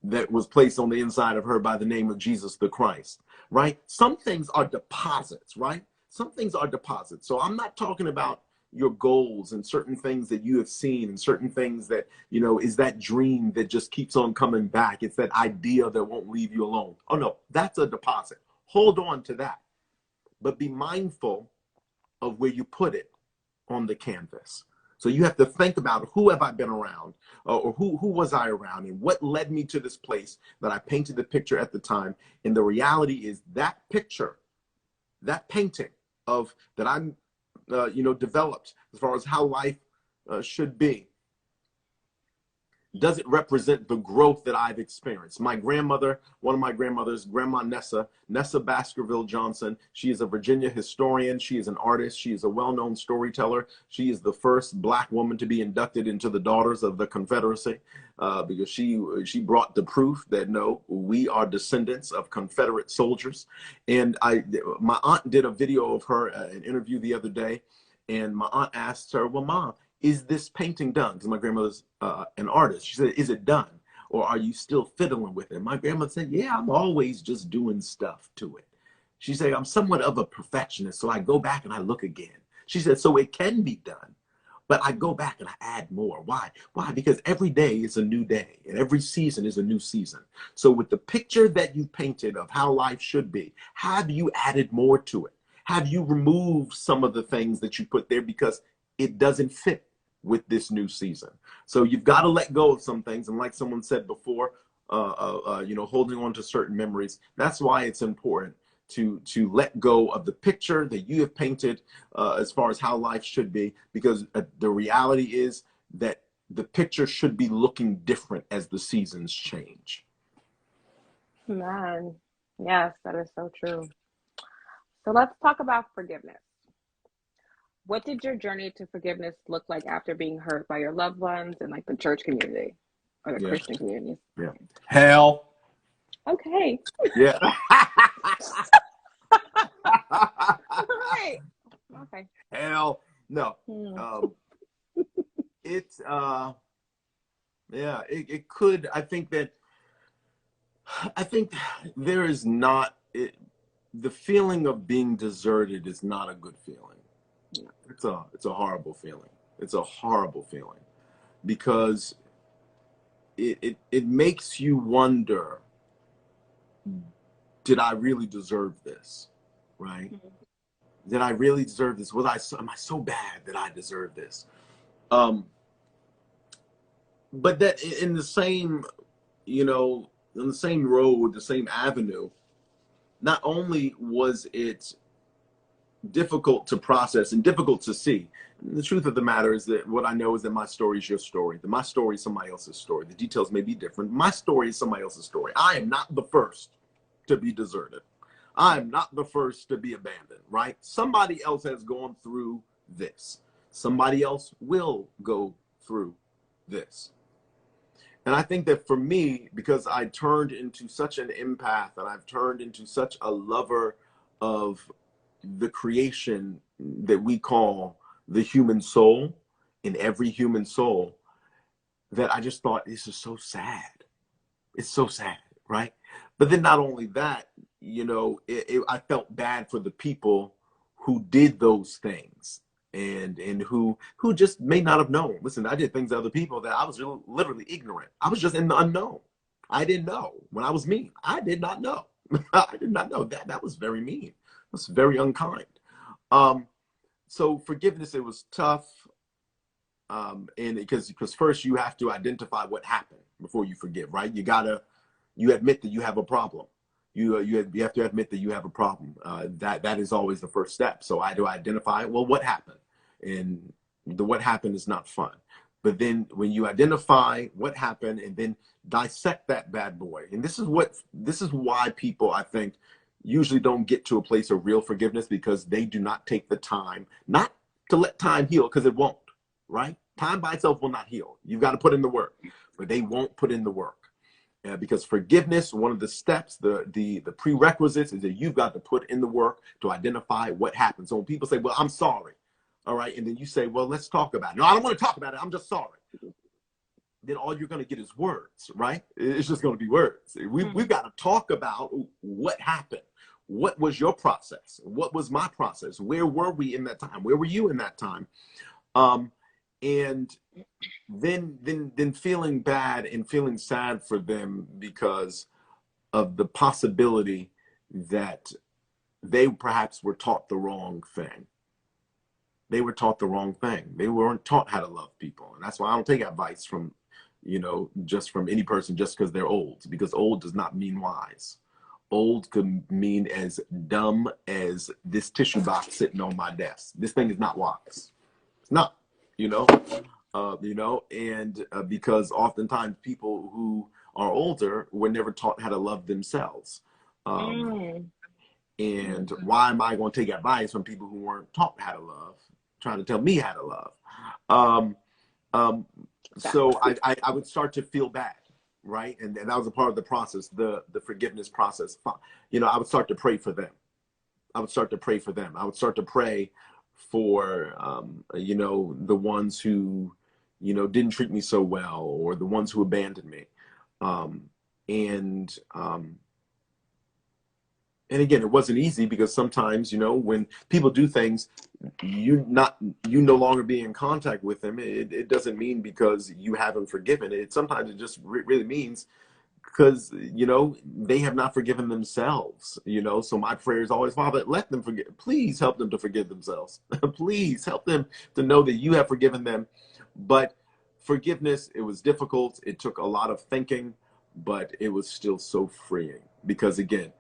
that was placed on the inside of her by the name of Jesus the Christ, right? Some things are deposits, right? Some things are deposits. So I'm not talking about your goals and certain things that you have seen and certain things that, you know, is that dream that just keeps on coming back. It's that idea that won't leave you alone. Oh no, that's a deposit. Hold on to that, but be mindful of where you put it on the canvas. So you have to think about, who have I been around, or who was I around, and what led me to this place that I painted the picture at the time. And the reality is that picture, that painting of that I'm, developed as far as how life should be, doesn't represent the growth that I've experienced. My grandmother, one of my grandmothers, Grandma Nessa Baskerville Johnson, she is a Virginia historian. She is an artist. She is a well-known storyteller. She is the first Black woman to be inducted into the Daughters of the Confederacy, because she brought the proof that, no, we are descendants of Confederate soldiers. And my aunt did a video of her, an interview the other day, and my aunt asked her, well, Mom, is this painting done? Because my grandmother's an artist. She said, is it done? Or are you still fiddling with it? My grandmother said, yeah, I'm always just doing stuff to it. She said, I'm somewhat of a perfectionist, so I go back and I look again. She said, so it can be done, but I go back and I add more. Why? Why? Because every day is a new day, and every season is a new season. So with the picture that you painted of how life should be, have you added more to it? Have you removed some of the things that you put there because it doesn't fit with this new season? So you've got to let go of some things. And like someone said before, holding on to certain memories. That's why it's important to let go of the picture that you have painted as far as how life should be, because the reality is that the picture should be looking different as the seasons change. Man, yes, that is so true. So let's talk about forgiveness. What did your journey to forgiveness look like after being hurt by your loved ones and like the church community or the Yeah. Christian community? Yeah. Hell. Okay. Yeah. Right. Okay. Hell. No. Hmm. It's yeah, it could. I think there is not the feeling of being deserted is not a good feeling. It's a horrible feeling. It's a horrible feeling because it makes you wonder, did I really deserve this? Right? Did I really deserve this? Am I so bad that I deserve this? But that in the same, in the same road, the same avenue, not only was it difficult to process and difficult to see. The truth of the matter is that what I know is that my story is your story. That my story is somebody else's story. The details may be different. My story is somebody else's story. I am not the first to be deserted. I am not the first to be abandoned, right? Somebody else has gone through this. Somebody else will go through this. And I think that for me, because I turned into such an empath and I've turned into such a lover of the creation that we call the human soul, in every human soul, that I just thought, this is so sad. It's so sad, right? But then not only that, I felt bad for the people who did those things and who just may not have known. Listen, I did things to other people that I was literally ignorant. I was just in the unknown. I didn't know. When I was mean, I did not know. I did not know that. That was very mean. That's very unkind. So forgiveness, it was tough. And because first you have to identify what happened before you forgive, right? You admit that you have a problem. You have to admit that you have a problem. That is always the first step. So I had to identify, well, what happened? And what happened is not fun. But then when you identify what happened and then dissect that bad boy, and this is why people, I think, usually don't get to a place of real forgiveness, because they do not take the time, not to let time heal, because it won't, right? Time by itself will not heal. You've got to put in the work, but they won't put in the work. Because forgiveness, one of the steps, the prerequisites is that you've got to put in the work to identify what happened. So when people say, well, I'm sorry, all right, and then you say, well, let's talk about it. No, I don't want to talk about it. I'm just sorry. Then all you're going to get is words, right? It's just going to be words. We've got to talk about what happened. What was your process? What was my process? Where were we in that time? Where were you in that time? And then feeling bad and feeling sad for them because of the possibility that they perhaps were taught the wrong thing. They were taught the wrong thing. They weren't taught how to love people. And that's why I don't take advice from, just from any person just because they're old, because old does not mean wise. Old could mean as dumb as this tissue box sitting on my desk. This thing is not wise. It's not, and because oftentimes people who are older were never taught how to love themselves. And why am I going to take advice from people who weren't taught how to love, trying to tell me how to love? So I would start to feel bad, right? And that was a part of the process, the forgiveness process. I would start to pray for them. I would start to pray for the ones who, didn't treat me so well, or the ones who abandoned me. And again, it wasn't easy, because sometimes, when people do things, you no longer be in contact with them. It doesn't mean because you haven't forgiven it. Sometimes it just really means because, they have not forgiven themselves, so my prayer is always, Father, let them forgive. Please help them to forgive themselves. Please help them to know that you have forgiven them. But forgiveness, it was difficult. It took a lot of thinking, but it was still so freeing, because again,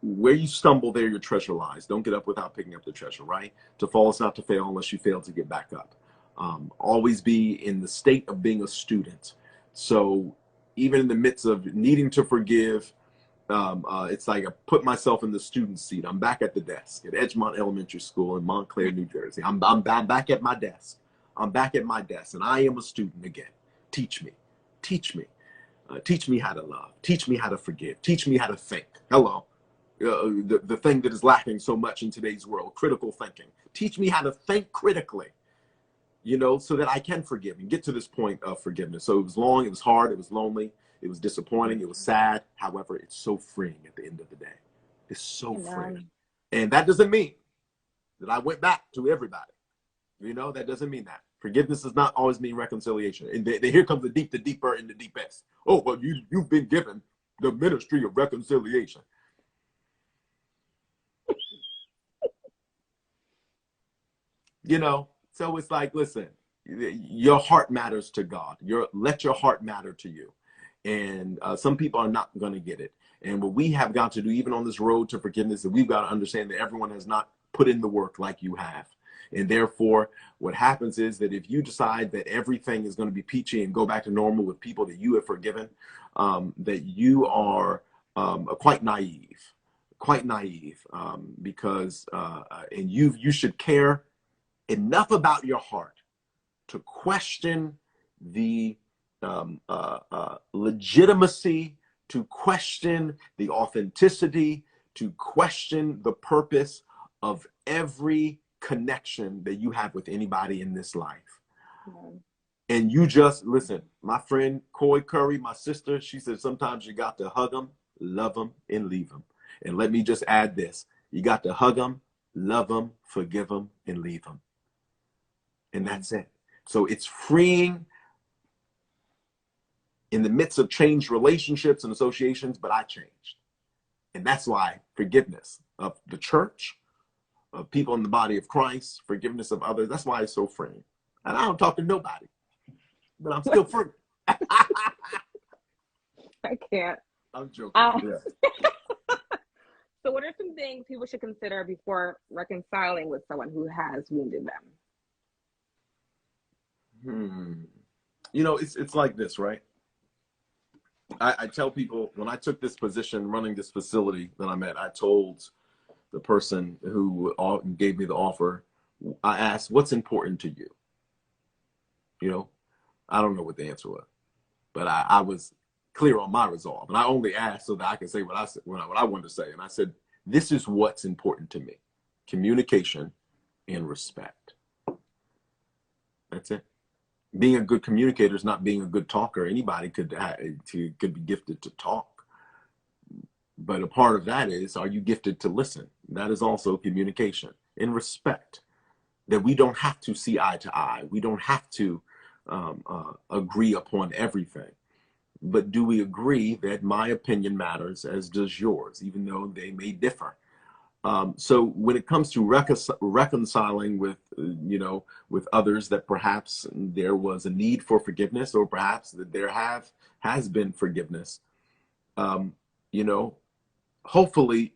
where you stumble, there your treasure lies. Don't get up without picking up the treasure, right? To fall is not to fail unless you fail to get back up. Always be in the state of being a student. So even in the midst of needing to forgive, it's like I put myself in the student seat. I'm back at the desk at Edgemont Elementary School in Montclair, New Jersey. I'm back at my desk. I'm back at my desk, and I am a student again. Teach me. Teach me. Teach me how to love. Teach me how to forgive. Teach me how to think. Hello. The thing that is lacking so much in today's world, critical thinking. Teach me how to think critically, you know, so that I can forgive and get to this point of forgiveness. So it was long, it was hard, it was lonely, it was disappointing, it was sad. However, it's so freeing at the end of the day. It's so freeing. And that doesn't mean that I went back to everybody. You know, that doesn't mean that. Forgiveness does not always mean reconciliation. And here comes the deeper, and the deepest. Oh, well, you've been given the ministry of reconciliation. You know, so it's like, listen, your heart matters to God. Let your heart matter to you. And some people are not going to get it. And what we have got to do, even on this road to forgiveness, is we've got to understand that everyone has not put in the work like you have. And therefore, what happens is that if you decide that everything is going to be peachy and go back to normal with people that you have forgiven, that you are quite naive, because and you should care enough about your heart to question the legitimacy, to question the authenticity, to question the purpose of every connection that you have with anybody in this life. And you just listen. My friend Coy Curry, my sister, she said sometimes you got to hug them, love them, and leave them. And let me just add this: you got to hug them, love them, forgive them, and leave them. And that's it. So it's freeing in the midst of changed relationships and associations, but I changed. And that's why forgiveness of the church, of people in the body of Christ, forgiveness of others, that's why it's so freeing. And I don't talk to nobody, but I'm still free. I can't. I'm joking. Yeah. So what are some things people should consider before reconciling with someone who has wounded them? You know, it's like this, right? I tell people, when I took this position running this facility that I'm at, I told the person who gave me the offer, I asked, what's important to you? You know, I don't know what the answer was, but I was clear on my resolve. And I only asked so that I could say what I wanted to say. And I said, this is what's important to me: communication and respect. That's it. Being a good communicator is not being a good talker. Anybody could be gifted to talk. But a part of that is, are you gifted to listen? That is also communication and respect. That we don't have to see eye to eye. We don't have to agree upon everything. But do we agree that my opinion matters as does yours, even though they may differ? So when it comes to reconciling with, with others, that perhaps there was a need for forgiveness, or perhaps that there has been forgiveness, hopefully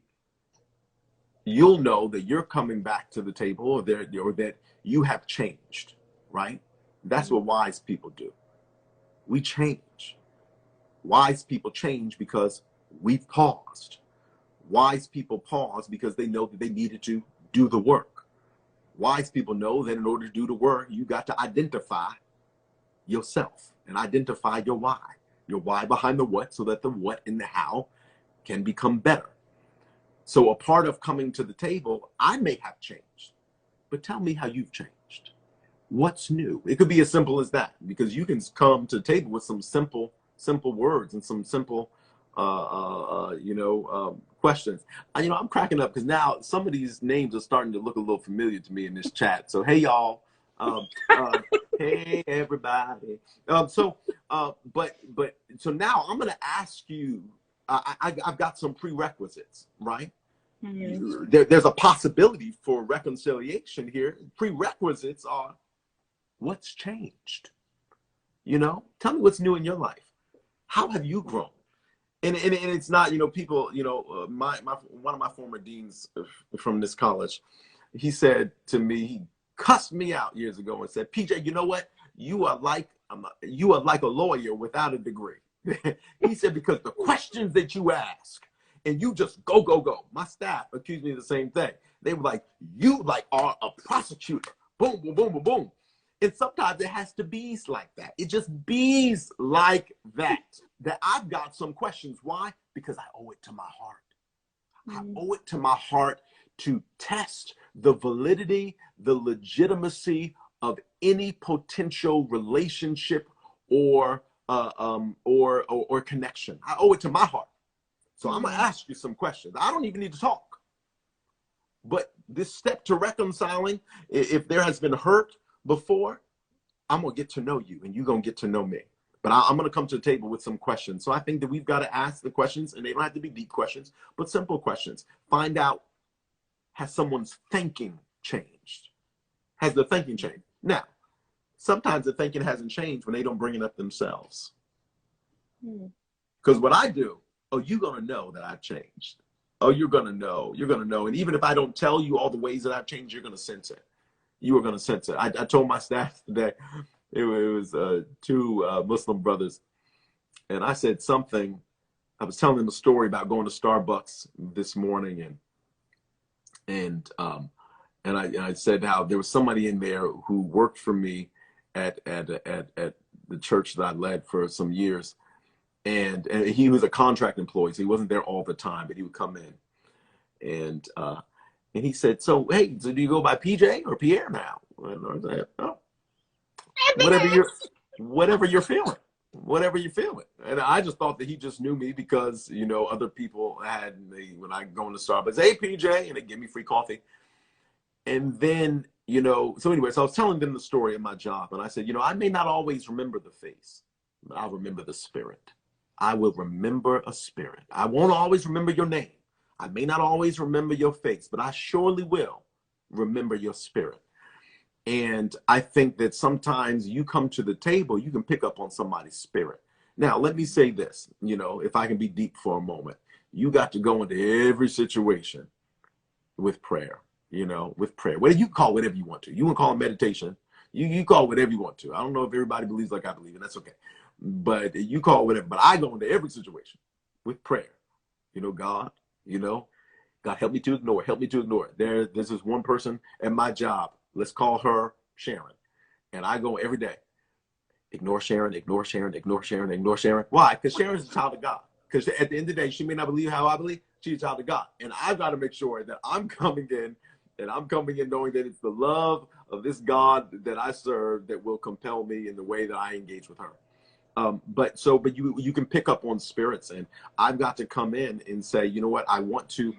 you'll know that you're coming back to the table, or that you have changed, right? That's what wise people do. We change. Wise people change because we've paused. Wise people pause because they know that they needed to do the work. Wise people know that in order to do the work, you got to identify yourself and identify your why behind the what, so that the what and the how can become better. So a part of coming to the table, I may have changed, but tell me how you've changed. What's new? It could be as simple as that, because you can come to the table with some simple words and some simple questions. I'm cracking up because now some of these names are starting to look a little familiar to me in this chat. So hey y'all, hey everybody. So now I'm going to ask you. I've got some prerequisites, right? Mm-hmm. There's a possibility for reconciliation here. Prerequisites are, what's changed? Tell me what's new in your life. How have you grown? And it's not, people, one of my former deans from this college, he said to me, he cussed me out years ago and said, PJ, you know what? You are like a lawyer without a degree. He said, because the questions that you ask and you just go, go, go. My staff accused me of the same thing. They were like, you like are a prosecutor. Boom, boom, boom, boom, boom. And sometimes it has to be like that. It just bees like that. That I've got some questions. Why? Because I owe it to my heart. I owe it to my heart to test the validity, the legitimacy of any potential relationship or connection. I owe it to my heart. So I'm gonna ask you some questions. I don't even need to talk. But this step to reconciling, if there has been hurt before, I'm gonna get to know you and you're gonna get to know me. But I'm gonna come to the table with some questions. So I think that we've got to ask the questions, and they don't have to be deep questions, but simple questions. Find out, has someone's thinking changed? Has the thinking changed? Now, sometimes the thinking hasn't changed when they don't bring it up themselves. Because what I do, oh, you're gonna know that I've changed. Oh, you're gonna know. And even if I don't tell you all the ways that I've changed, you're gonna sense it. You are gonna sense it. I told my staff today, it was two Muslim brothers, and I said something. I was telling them a story about going to Starbucks this morning, and I said how there was somebody in there who worked for me at the church that I led for some years, and he was a contract employee, so he wasn't there all the time, but he would come in, and he said, so hey, so do you go by PJ or Pierre now? And I said, oh, whatever you're feeling. And I just thought that he just knew me because, you know, other people had me when I go into Starbucks, hey, PJ, and they give me free coffee. And then, you know, so anyway, so I was telling them the story of my job. And I said, you know, I may not always remember the face, but I'll remember the spirit. I will remember a spirit. I won't always remember your name. I may not always remember your face, but I surely will remember your spirit. And I think that sometimes you come to the table, you can pick up on somebody's spirit. Now, let me say this, you know, if I can be deep for a moment, you got to go into every situation with prayer, you know, with prayer. Well, you call whatever you want to. You can call it meditation. You call it whatever you want to. I don't know if everybody believes like I believe, and that's okay. But you call it whatever. But I go into every situation with prayer. You know, God, help me to ignore. Help me to ignore. There's this one person at my job. Let's call her Sharon. And I go every day. Ignore Sharon, ignore Sharon, ignore Sharon, ignore Sharon. Why? Because Sharon's a child of God. Because at the end of the day, she may not believe how I believe. She's a child of God. And I've got to make sure that I'm coming in knowing that it's the love of this God that I serve that will compel me in the way that I engage with her. But you can pick up on spirits, and I've got to come in and say, you know what, I want to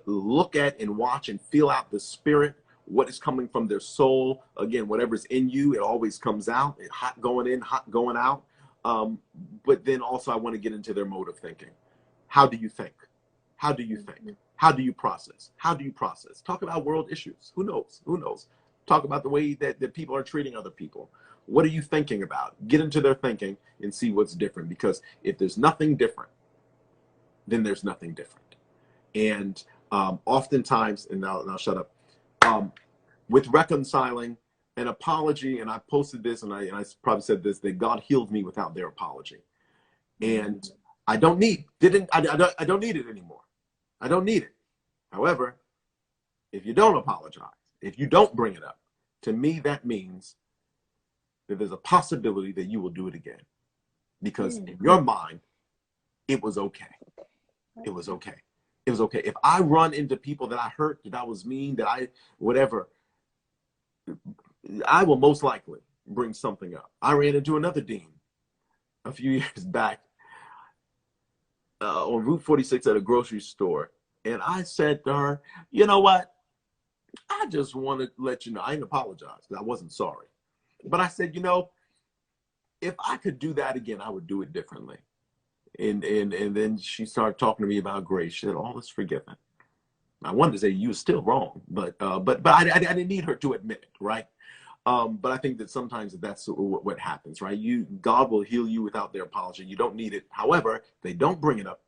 look at and watch and feel out the spirit, what is coming from their soul. Again, whatever's in you, it always comes out. It's hot going in, hot going out. But then also I want to get into their mode of thinking. How do you think? How do you think? How do you process? How do you process? Talk about world issues. Who knows? Who knows? Talk about the way that people are treating other people. What are you thinking about? Get into their thinking and see what's different. Because if there's nothing different, then there's nothing different. And oftentimes, and now shut up, with reconciling, an apology, and I posted this, and I probably said this, that God healed me without their apology. And I don't need it anymore. I don't need it. However, if you don't apologize, if you don't bring it up, to me, that means that there's a possibility that you will do it again. Because in your mind, it was okay. It was okay. It was okay. If I run into people that I hurt, that I was mean, that I, whatever, I will most likely bring something up. I ran into another dean a few years back on Route 46 at a grocery store. And I said to her, you know what? I just want to let you know, I didn't apologize because I wasn't sorry. But I said, you know, if I could do that again, I would do it differently. And then she started talking to me about grace. She said, all is forgiven. I wanted to say you were still wrong, but I didn't need her to admit it, right? But I think that sometimes that's what happens, right? God will heal you without their apology. You don't need it. However, they don't bring it up.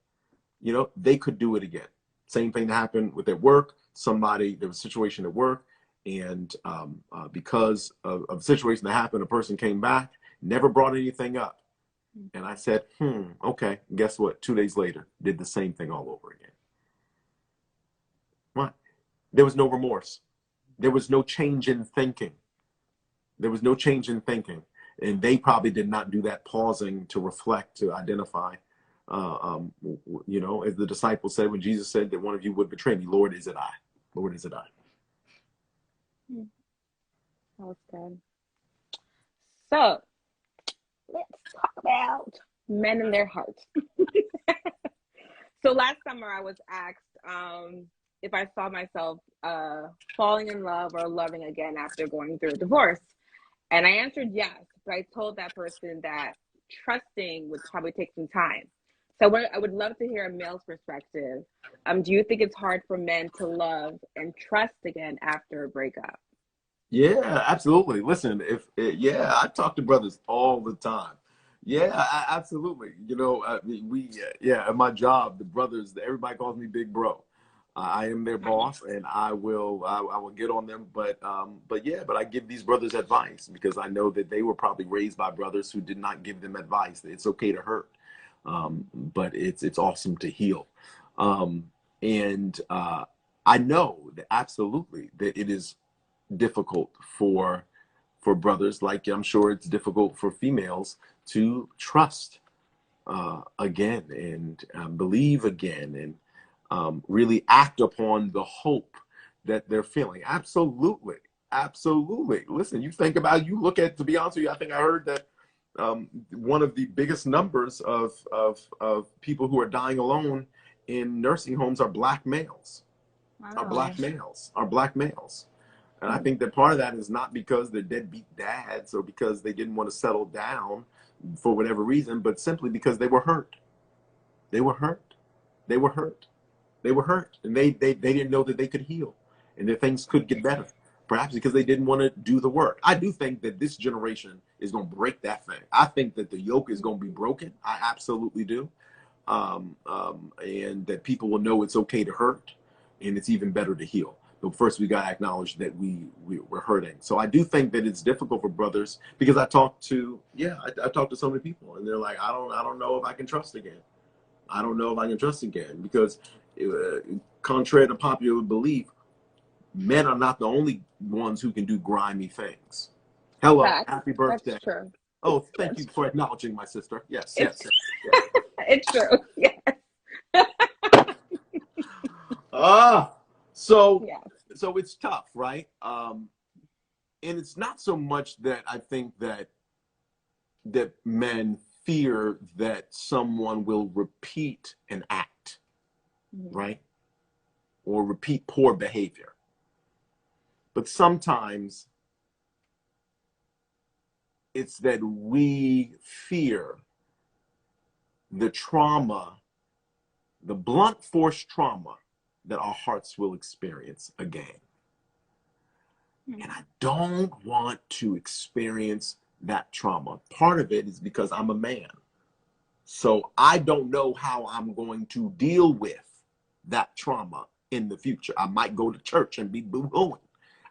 You know, they could do it again. Same thing that happened with their work. There was a situation at work, and because of a situation that happened, a person came back never brought anything up. And I said, okay. Guess what? 2 days later, did the same thing all over again. What? There was no remorse. There was no change in thinking. There was no change in thinking. And they probably did not do that pausing to reflect, to identify. You know, as the disciples said, when Jesus said that one of you would betray me, Lord, is it I? Lord, is it I? That was good. So let's talk about men and their hearts. So last summer I was asked if I saw myself falling in love or loving again after going through a divorce. And I answered yes, but I told that person that trusting would probably take some time. So I would love to hear a male's perspective. Do you think it's hard for men to love and trust again after a breakup? Yeah, absolutely. Listen, I talk to brothers all the time. Yeah, absolutely. You know, at my job, the brothers, everybody calls me Big Bro. I am their boss, and I will get on them. But I give these brothers advice because I know that they were probably raised by brothers who did not give them advice. It's okay to hurt, but it's awesome to heal. And I know that absolutely that it is difficult for brothers, like I'm sure it's difficult for females to trust again and believe again and really act upon the hope that they're feeling. Absolutely. Listen, you look at, to be honest with you, I think I heard that one of the biggest numbers of people who are dying alone in nursing homes are black males. Wow. Are black males. And I think that part of that is not because they're deadbeat dads or because they didn't want to settle down for whatever reason, but simply because they were hurt. They were hurt. And they didn't know that they could heal and that things could get better. Perhaps because they didn't want to do the work. I do think that this generation is going to break that thing. I think that the yoke is going to be broken. I absolutely do. And that people will know it's okay to hurt and it's even better to heal. But first, we got to acknowledge that we're hurting. So I do think that it's difficult for brothers because I talk to so many people and they're like, I don't know if I can trust again. I don't know if I can trust again because contrary to popular belief, men are not the only ones who can do grimy things. Hello, happy birthday. That's true. Oh, thank you for acknowledging my sister. Yes. It's true. Yes. So it's tough, right? And it's not so much that I think that men fear that someone will repeat an act, right? Or repeat poor behavior. But sometimes it's that we fear the trauma, the blunt force trauma that our hearts will experience again. And I don't want to experience that trauma. Part of it is because I'm a man. So I don't know how I'm going to deal with that trauma in the future. I might go to church and be boo-hooing.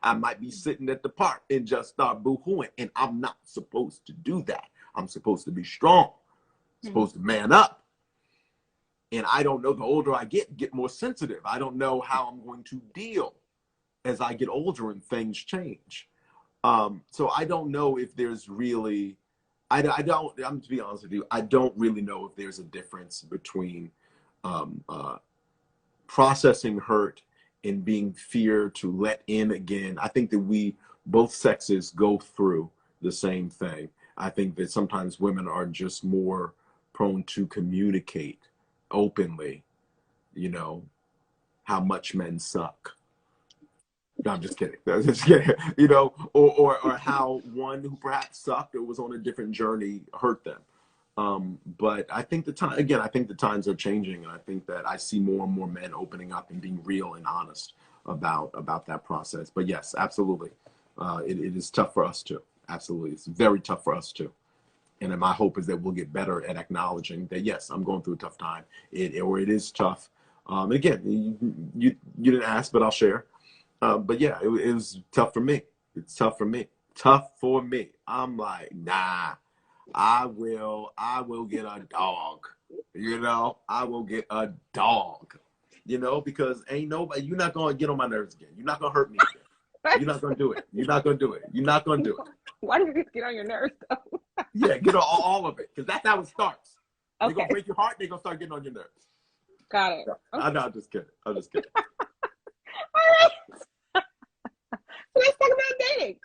I might be sitting at the park and just start boo-hooing. And I'm not supposed to do that. I'm supposed to be strong. I'm supposed to man up. And I don't know, the older I get more sensitive. I don't know how I'm going to deal as I get older and things change. So I don't know if there's really, I'm to be honest with you, I don't really know if there's a difference between processing hurt and being feared to let in again. I think that both sexes go through the same thing. I think that sometimes women are just more prone to communicate openly, how much men suck. No, I'm just kidding. Or how one who perhaps sucked or was on a different journey hurt them. But I think the times are changing, and I think that I see more and more men opening up and being real and honest about that process. But yes, absolutely, it is tough for us too. Absolutely, it's very tough for us too. And my hope is that we'll get better at acknowledging that, yes, I'm going through a tough time, it is tough. Again, you didn't ask, but I'll share. But yeah, it was tough for me. It's tough for me. I'm like, nah, I will get a dog. You know, I will get a dog. You know, because ain't nobody, you're not going to get on my nerves again. You're not going to hurt me again. You're not going to do it. You're not going to do it. You're not going to do it. Why do you get on your nerves, though? Yeah, get on all of it, because that's how it starts. Okay. They're going to break your heart. They're going to start getting on your nerves. Got it. Okay. I'm just kidding. All right. So let's talk about dating.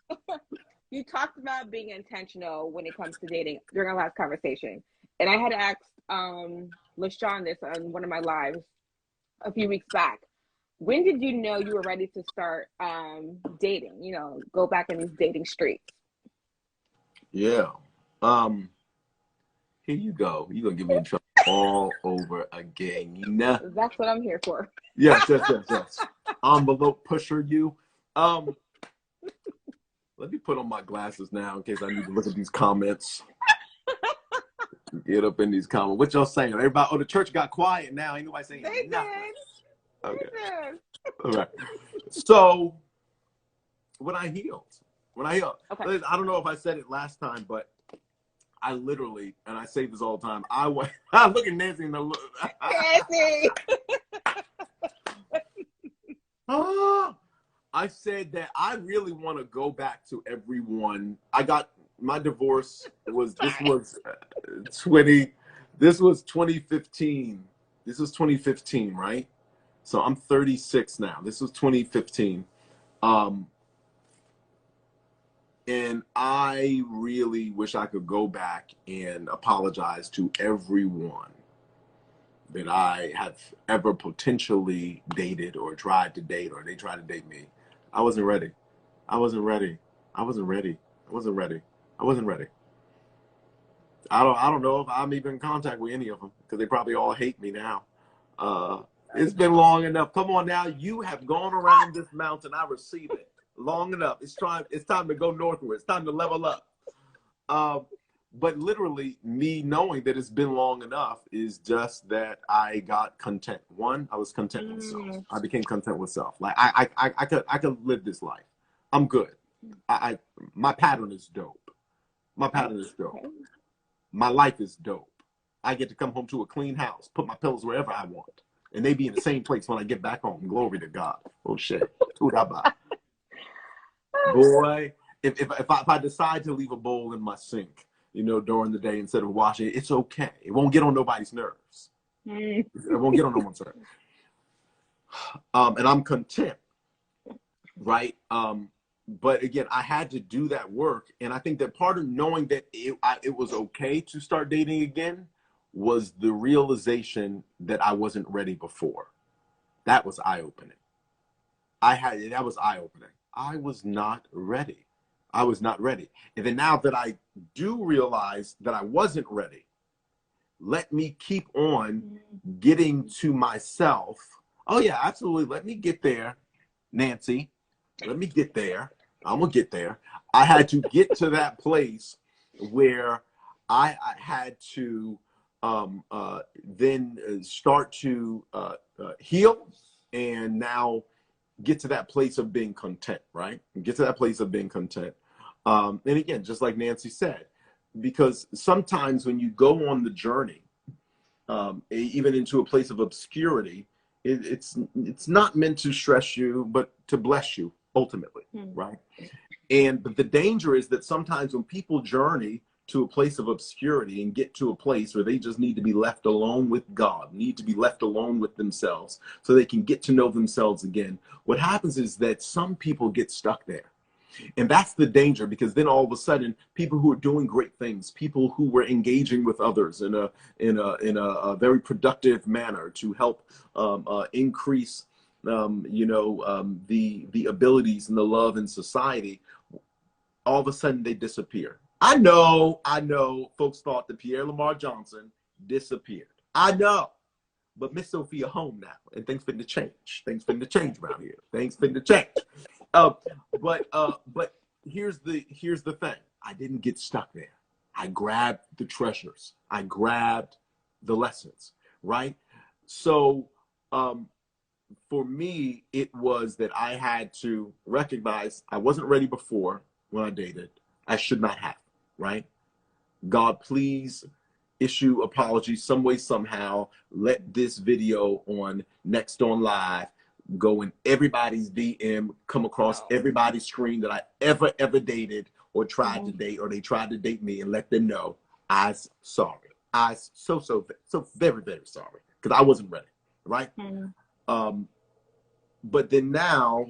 You talked about being intentional when it comes to dating during our last conversation. And I had asked LaShawn this on one of my lives a few weeks back. When did you know you were ready to start dating? You know, go back in these dating streets. Yeah. Here you go. You're going to get me in trouble all over again. That's what I'm here for. Yes. Envelope pusher, you. Let me put on my glasses now in case I need to look at these comments. Get up in these comments. What y'all saying? Everybody, the church got quiet now. Ain't nobody saying They nothing. did. Okay. They did. All right. So when I healed, okay. I don't know if I said it last time, but I literally, and I say this all the time, I went, look at Nancy in the look. Nancy. I said that I really want to go back to everyone. My divorce was 2015. This was 2015, right? So I'm 36 now. This was 2015. And I really wish I could go back and apologize to everyone that I have ever potentially dated or tried to date, or they tried to date me. I wasn't ready. I wasn't ready. I don't know if I'm even in contact with any of them, because they probably all hate me now. It's been long enough. Come on now. You have gone around this mountain. I receive it. Long enough. It's time to go northward. It's time to level up. But literally, me knowing that it's been long enough is just that I got content. One, I was content with self. I became content with self. Like I could live this life. I'm good. My pattern is dope. My life is dope. I get to come home to a clean house, put my pillows wherever I want, and they be in the same place when I get back home. Glory to God. Oh shit. Boy, if I decide to leave a bowl in my sink, you know, during the day instead of washing it, it's okay. It won't get on nobody's nerves. It won't get on no one's nerves. And I'm content, right? But again, I had to do that work. And I think that part of knowing that it was okay to start dating again was the realization that I wasn't ready before. That was eye-opening. That was eye-opening. I was not ready. And then now that I do realize that I wasn't ready, let me keep on getting to myself. Oh yeah, absolutely. Let me get there, Nancy. Let me get there. I'm going to get there. I had to get to that place where I had to then start to heal, and now get to that place of being content, right? Get to that place of being content. And again, just like Nancy said, because sometimes when you go on the journey, even into a place of obscurity, it's not meant to stress you, but to bless you ultimately, right? But the danger is that sometimes when people journey to a place of obscurity and get to a place where they just need to be left alone with God, need to be left alone with themselves so they can get to know themselves again, what happens is that some people get stuck there. And that's the danger, because then all of a sudden, people who are doing great things, people who were engaging with others in a very productive manner to help increase, the abilities and the love in society, all of a sudden they disappear. I know folks thought that Pierre LaMar Johnson disappeared. I know. But Miss Sophia home now, and things finna change. Things finna change around here. Things finna change. But here's the thing. I didn't get stuck there. I grabbed the treasures. I grabbed the lessons, right? So for me, it was that I had to recognize I wasn't ready before when I dated. I should not have, right? God, please issue apologies some way, somehow. Let this video on Next on Live go in everybody's DM, come across everybody's screen that I ever dated or tried to date, or they tried to date me, and let them know I'm sorry. I so very, very sorry, because I wasn't ready, right? But then now,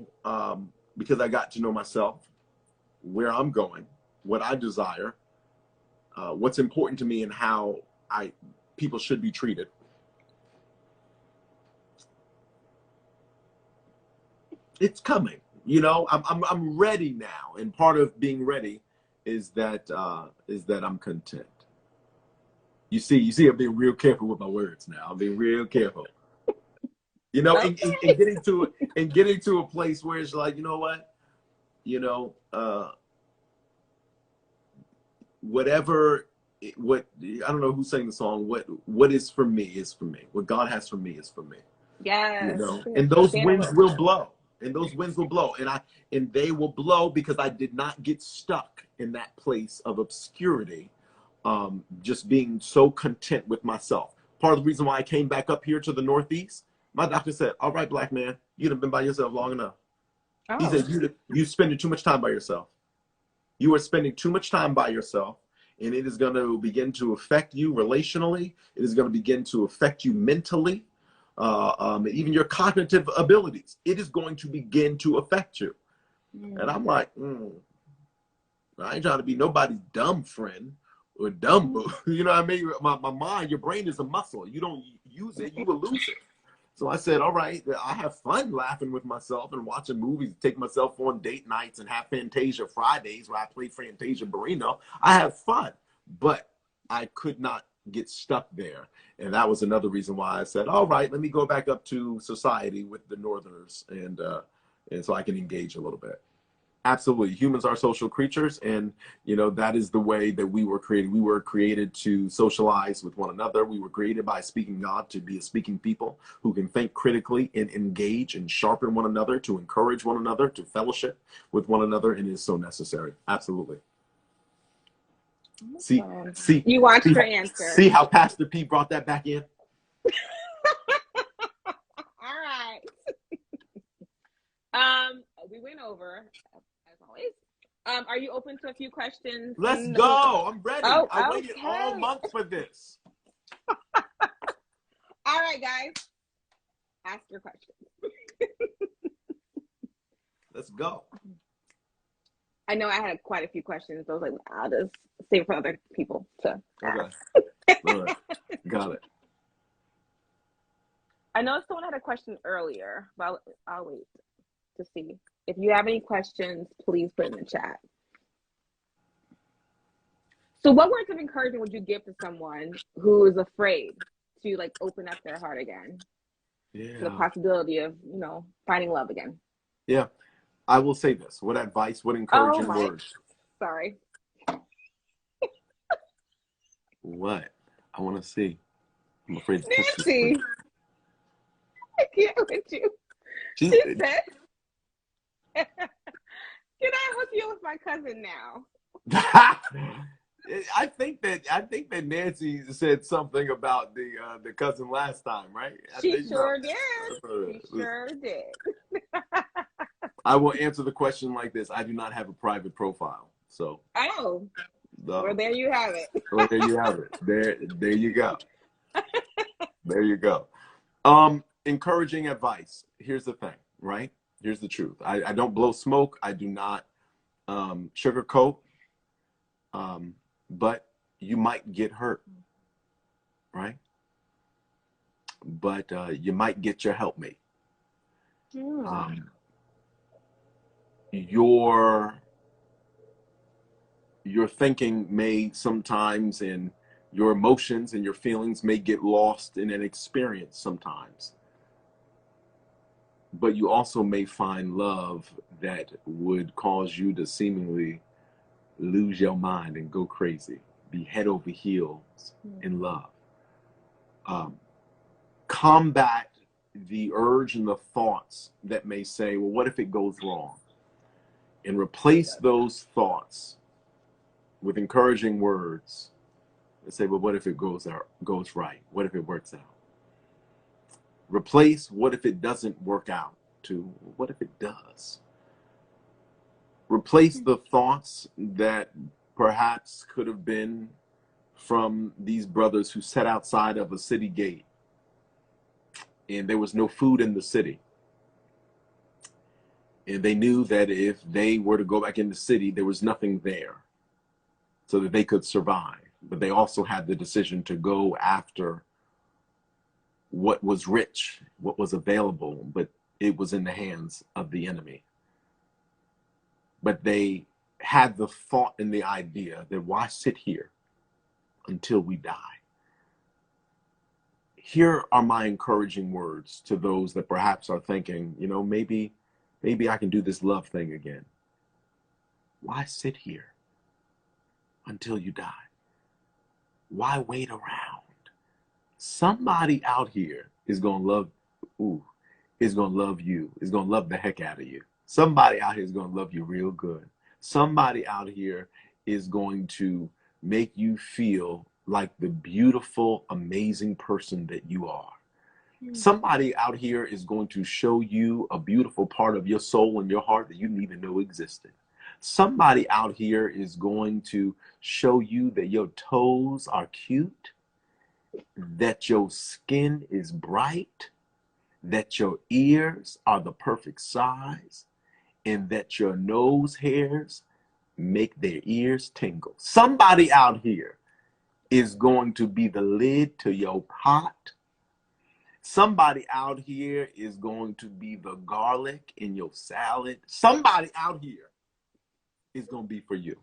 because I got to know myself, where I'm going, what I desire, what's important to me, and how people should be treated. It's coming, you know. I'm ready now, and part of being ready is that I'm content. You see, I'm being real careful with my words now. I'm being real careful. You know, and getting to a place where it's like, you know what, whatever, what, I don't know who sang the song. What is for me is for me. What God has for me is for me. Yes. You know, and those winds will blow. And those winds will blow, and they will blow because I did not get stuck in that place of obscurity, just being so content with myself. Part of the reason why I came back up here to the Northeast, my doctor said, "All right, black man, you've been by yourself long enough." He said, "You spending too much time by yourself. You are spending too much time by yourself, and it is going to begin to affect you relationally. It is going to begin to affect you mentally." Even your cognitive abilities, it is going to begin to affect you. And I'm like, I ain't trying to be nobody's dumb friend or dumb boo. You know what I mean? My mind, your brain is a muscle. You don't use it, you will lose it. So I said, all right, I have fun laughing with myself and watching movies, take myself on date nights and have Fantasia Fridays where I play Fantasia Barrino. I have fun, but I could not get stuck there. And that was another reason why I said, all right, let me go back up to society with the Northerners, and so I can engage a little bit. Absolutely. Humans are social creatures, and that is the way that we were created. We were created to socialize with one another. We were created by speaking God to be a speaking people who can think critically and engage and sharpen one another, to encourage one another, to fellowship with one another, and it is so necessary. Absolutely. See, you watched your answer. See how Pastor P brought that back in? All right. We went over, as always. Are you open to a few questions? Let's go. I'm ready. I waited all month for this. All right, guys. Ask your questions. Let's go. I know I had quite a few questions. So I was like, I'll just save for other people to ask. Okay. All right. Got it. I know someone had a question earlier, but I'll wait to see. If you have any questions, please put in the chat. So what words of encouragement would you give to someone who is afraid to open up their heart again? Yeah. To the possibility of, finding love again? Yeah. I will say this. What advice, what encouraging words? Sorry. What? I want to see. I'm afraid to touch Nancy. I can't with you. She said, can I hook you with my cousin now? I think that Nancy said something about the cousin last time, right? She sure did. She sure did. I will answer the question like this. I do not have a private profile. So. Oh. Well, there you have it. Well, there you have it. There you go. There you go. Encouraging advice. Here's the thing, right? Here's the truth. I don't blow smoke. I do not sugarcoat. But you might get hurt, right? But you might get your helpmate. Your thinking may sometimes, and your emotions and your feelings may get lost in an experience sometimes. But you also may find love that would cause you to seemingly lose your mind and go crazy, be head over heels in love. Combat the urge and the thoughts that may say, well, what if it goes wrong? And replace those thoughts with encouraging words and say, well, what if it goes right? What if it works out? Replace what if it doesn't work out to what if it does? Replace the thoughts that perhaps could have been from these brothers who sat outside of a city gate and there was no food in the city. And they knew that if they were to go back in the city, there was nothing there so that they could survive. But they also had the decision to go after what was rich, what was available, but it was in the hands of the enemy. But they had the thought and the idea that why sit here until we die? Here are my encouraging words to those that perhaps are thinking, you know, maybe I can do this love thing again. Why sit here until you die? Why wait around? Somebody out here is going to love, is going to love you, is going to love the heck out of you. Somebody out here is going to love you real good. Somebody out here is going to make you feel like the beautiful, amazing person that you are. Somebody out here is going to show you a beautiful part of your soul and your heart that you didn't even know existed. Somebody out here is going to show you that your toes are cute, that your skin is bright, that your ears are the perfect size, and that your nose hairs make their ears tingle. Somebody out here is going to be the lid to your pot. Somebody out here is going to be the garlic in your salad. Somebody out here is going to be for you.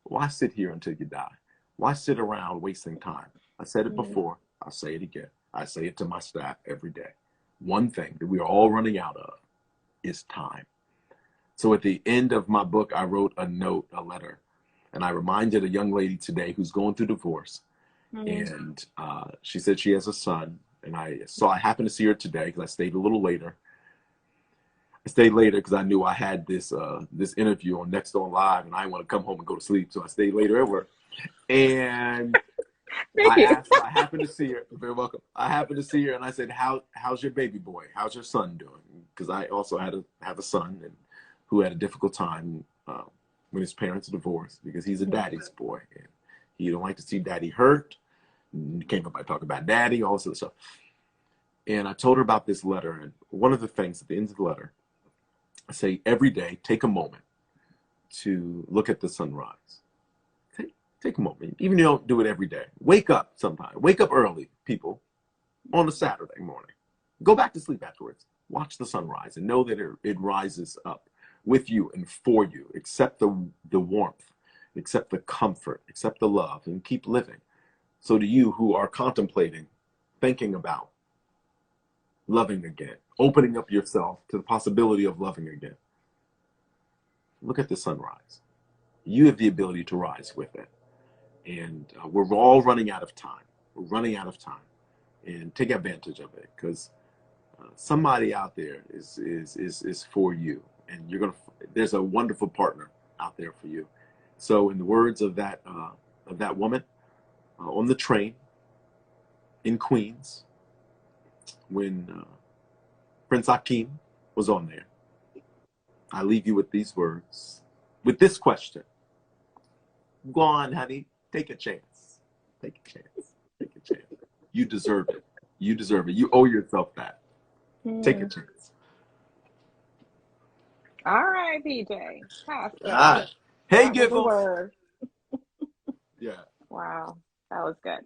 Why sit here until you die? Why sit around wasting time? I said it before. I'll say it again. I say it to my staff every day. One thing that we are all running out of is time. So at the end of my book, I wrote a note, a letter, and I reminded a young lady today who's going through divorce. And she said she has a son. And I happened to see her today because I stayed a little later. I stayed later because I knew I had this interview on Next On Live, and I didn't want to come home and go to sleep. So I stayed later at work. And I happened to see her. You're very welcome. I happened to see her, and I said, how's your baby boy? How's your son doing? Because I also have a son who had a difficult time when his parents divorced because he's a daddy's boy. And he don't like to see daddy hurt. Came up by talking about daddy, all this other stuff. And I told her about this letter. And one of the things at the end of the letter, I say every day, take a moment to look at the sunrise. Take a moment, even if you don't do it every day. Wake up sometime. Wake up early, people, on a Saturday morning. Go back to sleep afterwards. Watch the sunrise and know that it rises up with you and for you. Accept the warmth, accept the comfort, accept the love, and keep living. So to you who are contemplating, thinking about loving again, opening up yourself to the possibility of loving again, look at the sunrise. You have the ability to rise with it. And we're all running out of time. We're running out of time. And take advantage of it because somebody out there is for you. And there's a wonderful partner out there for you. So in the words of that woman, on the train in Queens when Prince Hakeem was on there. I leave you with these words, with this question. Go on, honey, take a chance. Take a chance. Take a chance. You deserve it. You deserve it. You owe yourself that. Take a chance. All right, PJ. Hey, Giffle. Yeah. Wow, that was good.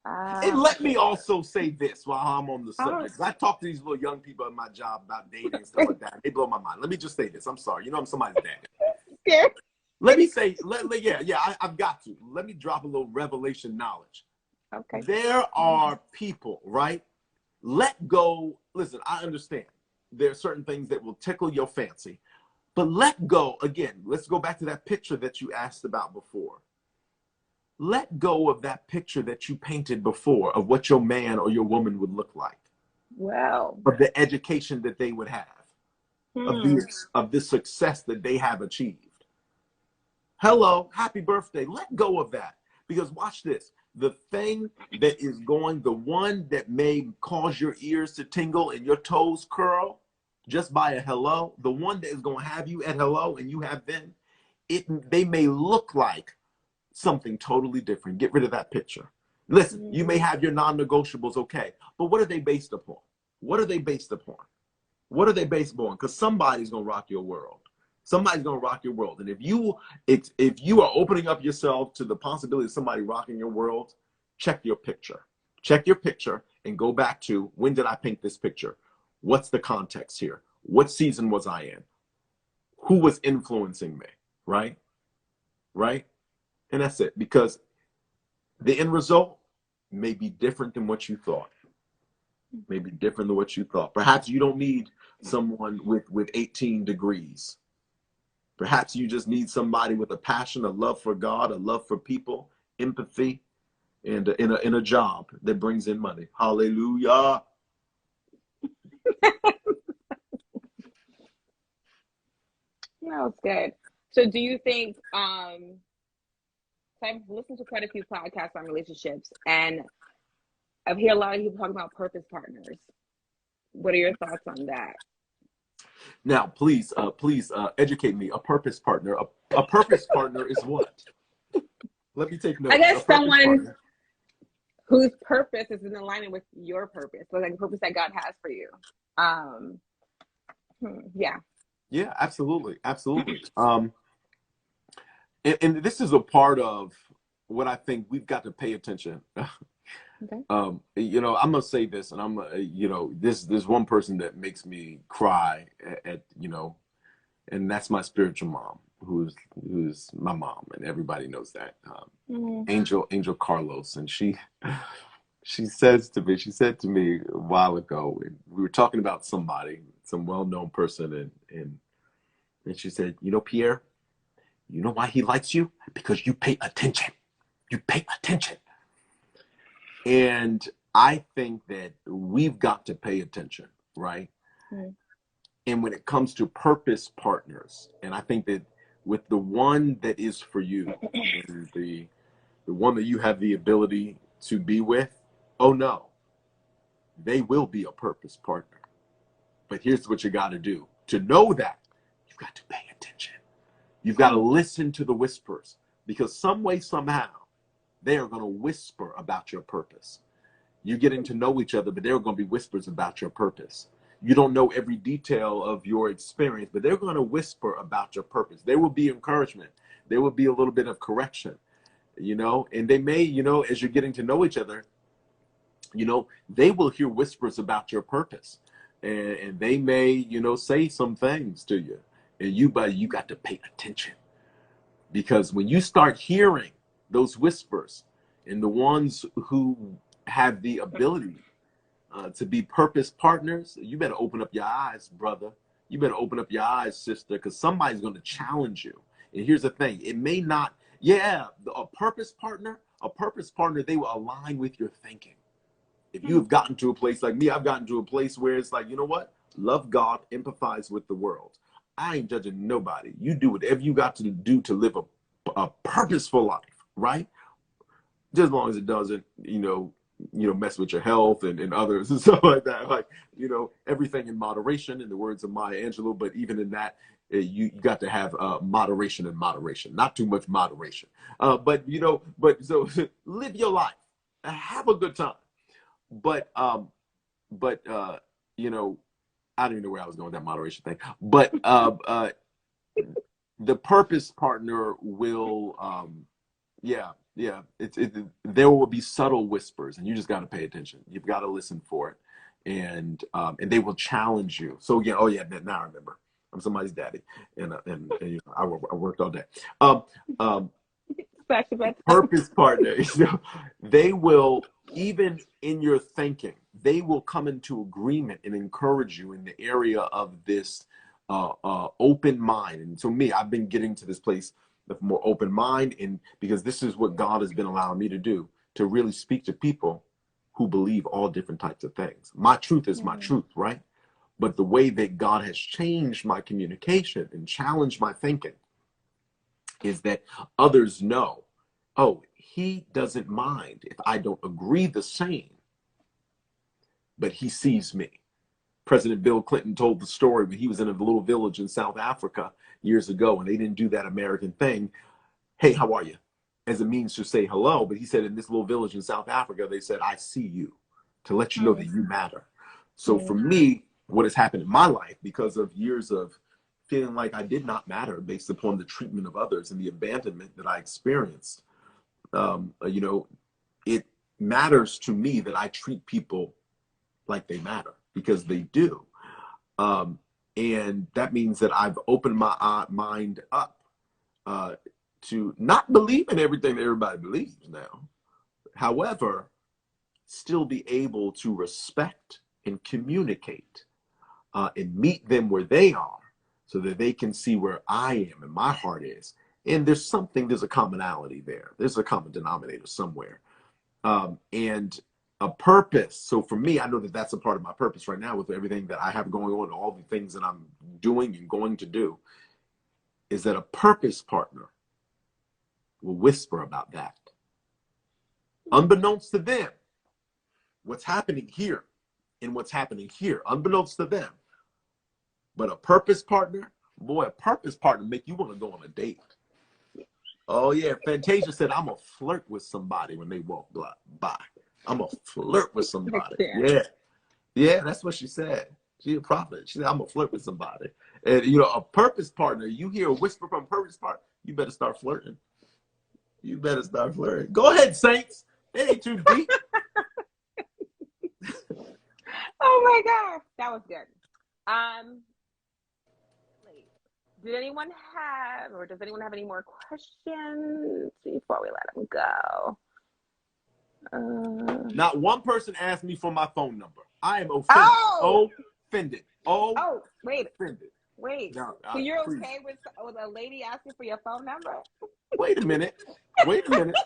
And let me also say this while I'm on the subject. I talk to these little young people in my job about dating and stuff like that. They blow my mind. Let me just say this. I'm sorry. You know I'm somebody's dad. Yeah. Let me say, I've got to. Let me drop a little revelation knowledge. Okay. There are people, right? Let go. Listen, I understand. There are certain things that will tickle your fancy. But let go. Again, let's go back to that picture that you asked about before. Let go of that picture that you painted before of what your man or your woman would look like. Wow. Of the education that they would have. Of the success that they have achieved. Hello, happy birthday. Let go of that. Because watch this. the thing that is going, the one that may cause your ears to tingle and your toes curl just by a hello, the one that is going to have you at hello and you have them, they may look like something totally different. Get rid of that picture. Listen, you may have your non-negotiables, okay, but what are they based upon? What are they based upon? What are they based upon? Because somebody's going to rock your world. Somebody's going to rock your world. And if you are opening up yourself to the possibility of somebody rocking your world, check your picture. Check your picture and go back to, when did I paint this picture? What's the context here? What season was I in? Who was influencing me? Right? Right? And that's it. Because the end result may be different than what you thought. May be different than what you thought. Perhaps you don't need someone with 18 degrees. Perhaps you just need somebody with a passion, a love for God, a love for people, empathy, and in a job that brings in money. Hallelujah. That was good. So do you think, I've listened to quite a few podcasts on relationships, and I've heard a lot of people talking about purpose partners. What are your thoughts on that? Now, please educate me. A purpose partner. A purpose partner is what? Let me take notes. I guess someone whose purpose is in alignment with your purpose, so like the purpose that God has for you. Yeah. Yeah, absolutely, absolutely. And this is a part of what I think we've got to pay attention. Okay. You know, I'm gonna say this, and I'm, you know, there's one person that makes me cry at you know, and that's my spiritual mom, who's my mom, and everybody knows that. Angel Carlos, and she said to me a while ago, and we were talking about somebody, some well-known person, and she said, you know, Pierre, you know why he likes you? Because you pay attention. You pay attention. And I think that we've got to pay attention, right? And when it comes to purpose partners, and I think that with the one that is for you, and the one that you have the ability to be with, oh no, they will be a purpose partner. But here's what you got to do. To know that, you've got to pay attention. You've got to listen to the whispers, because some way, somehow, they are going to whisper about your purpose. You're getting to know each other, but there are going to be whispers about your purpose. You don't know every detail of your experience, but they're going to whisper about your purpose. There will be encouragement. There will be a little bit of correction, you know, and they may, you know, as you're getting to know each other, you know, they will hear whispers about your purpose, and they may, you know, say some things to you, and you got to pay attention, because when you start hearing those whispers, and the ones who have the ability to be purpose partners, you better open up your eyes, brother. You better open up your eyes, sister, because somebody's going to challenge you. And here's the thing. It may not, a purpose partner, they will align with your thinking. If you have gotten to a place like me, I've gotten to a place where it's like, you know what? Love God, empathize with the world. I ain't judging nobody. You do whatever you got to do to live a purposeful life, right? Just as long as it doesn't, you know, mess with your health and others and stuff like that. Like, you know, everything in moderation, in the words of Maya Angelou. But even in that, you got to have moderation and moderation, not too much moderation. But so live your life, have a good time. But you know, I don't even know where I was going with that moderation thing. But the purpose partner will, there will be subtle whispers, and you just got to pay attention. You've got to listen for it, and they will challenge you. So now I remember. I'm somebody's daddy, and you know, I worked all day. Purpose partner, you know, they will, even in your thinking, they will come into agreement and encourage you in the area of this open mind. And so I've been getting to this place of more open mind, and because this is what God has been allowing me to do, to really speak to people who believe all different types of things. My truth is my truth, right? But the way that God has changed my communication and challenged my thinking is that others know Oh, he doesn't mind if I don't agree the same, but he sees me. President Bill Clinton told the story when he was in a little village in South Africa years ago, and they didn't do that American thing. Hey, how are you? As a means to say hello. But he said in this little village in South Africa, they said, I see you, to let you know that you matter. So for me, what has happened in my life, because of years of feeling like I did not matter based upon the treatment of others and the abandonment that I experienced, you know, it matters to me that I treat people like they matter, because they do. And that means that I've opened my mind up to not believe in everything that everybody believes now. However, still be able to respect and communicate and meet them where they are, so that they can see where I am and my heart is. And there's a commonality there. There's a common denominator somewhere. And a purpose. So for me, I know that that's a part of my purpose right now with everything that I have going on, all the things that I'm doing and going to do, is that a purpose partner will whisper about that. Unbeknownst to them, what's happening here and what's happening here, unbeknownst to them. But a purpose partner, boy, a purpose partner make you want to go on a date. Oh yeah, Fantasia said, I'm gonna flirt with somebody when they walk by. I'm gonna flirt with somebody. Yeah, yeah, that's what she said. She a prophet. She said, I'm gonna flirt with somebody. And you know, a purpose partner, you hear a whisper from a purpose partner, you better start flirting. You better start flirting. Go ahead, Saints. It ain't too deep. Oh my gosh, that was good. Does anyone have any more questions before we let them go? Not one person asked me for my phone number. I am offended. Oh! Offended. Wait. Offended. Wait. No, So you're please. okay with a lady asking for your phone number? Wait a minute. Wait a minute.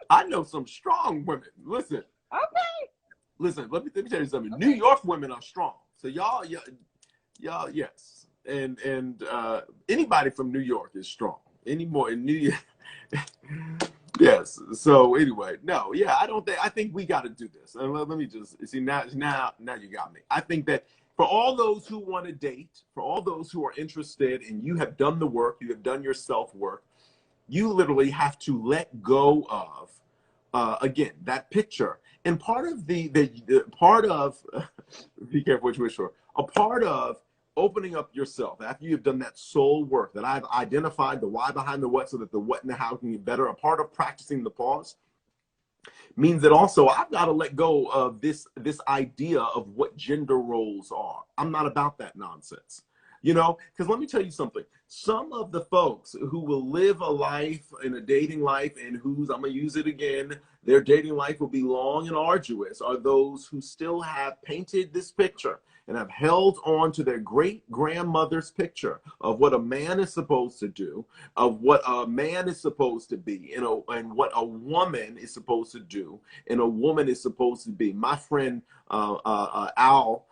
I know some strong women. Listen. Okay. Listen, let me tell you something. Okay. New York women are strong. So y'all, yes. And anybody from New York is strong. Anymore in New York. Yes. So anyway, no, yeah, I think we got to do this. And let me just see now you got me. I think that for all those who want to date, for all those who are interested, and you have done the work, you have done your self-work, you literally have to let go of, again, that picture. And part of the part of, be careful what you wish for, a part of opening up yourself after you've done that soul work, that I've identified the why behind the what, so that the what and the how can get better. A part of practicing the pause means that also I've got to let go of this idea of what gender roles are. I'm not about that nonsense. You know, because let me tell you something. Some of the folks who will live a life in a dating life and whose, I'm going to use it again, their dating life will be long and arduous, are those who still have painted this picture and have held on to their great grandmother's picture of what a man is supposed to do, of what a man is supposed to be, and what a woman is supposed to do, and a woman is supposed to be. My friend Al,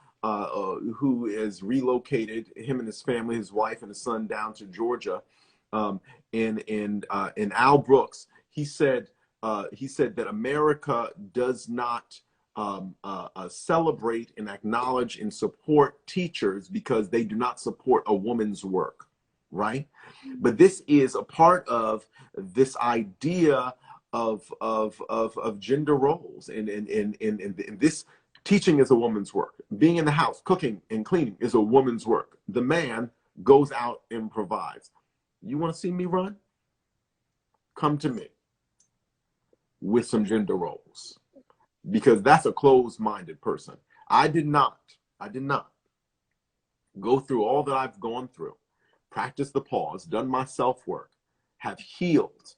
who is relocated, him and his family, his wife and his son, down to Georgia, and Al Brooks, he said that America does not celebrate and acknowledge and support teachers because they do not support a woman's work, right? But this is a part of this idea of gender roles, and this. Teaching is a woman's work. Being in the house, cooking and cleaning is a woman's work. The man goes out and provides. You want to see me run? Come to me with some gender roles, because that's a closed-minded person. I did not go through all that I've gone through, practice the pause, done my self-work, have healed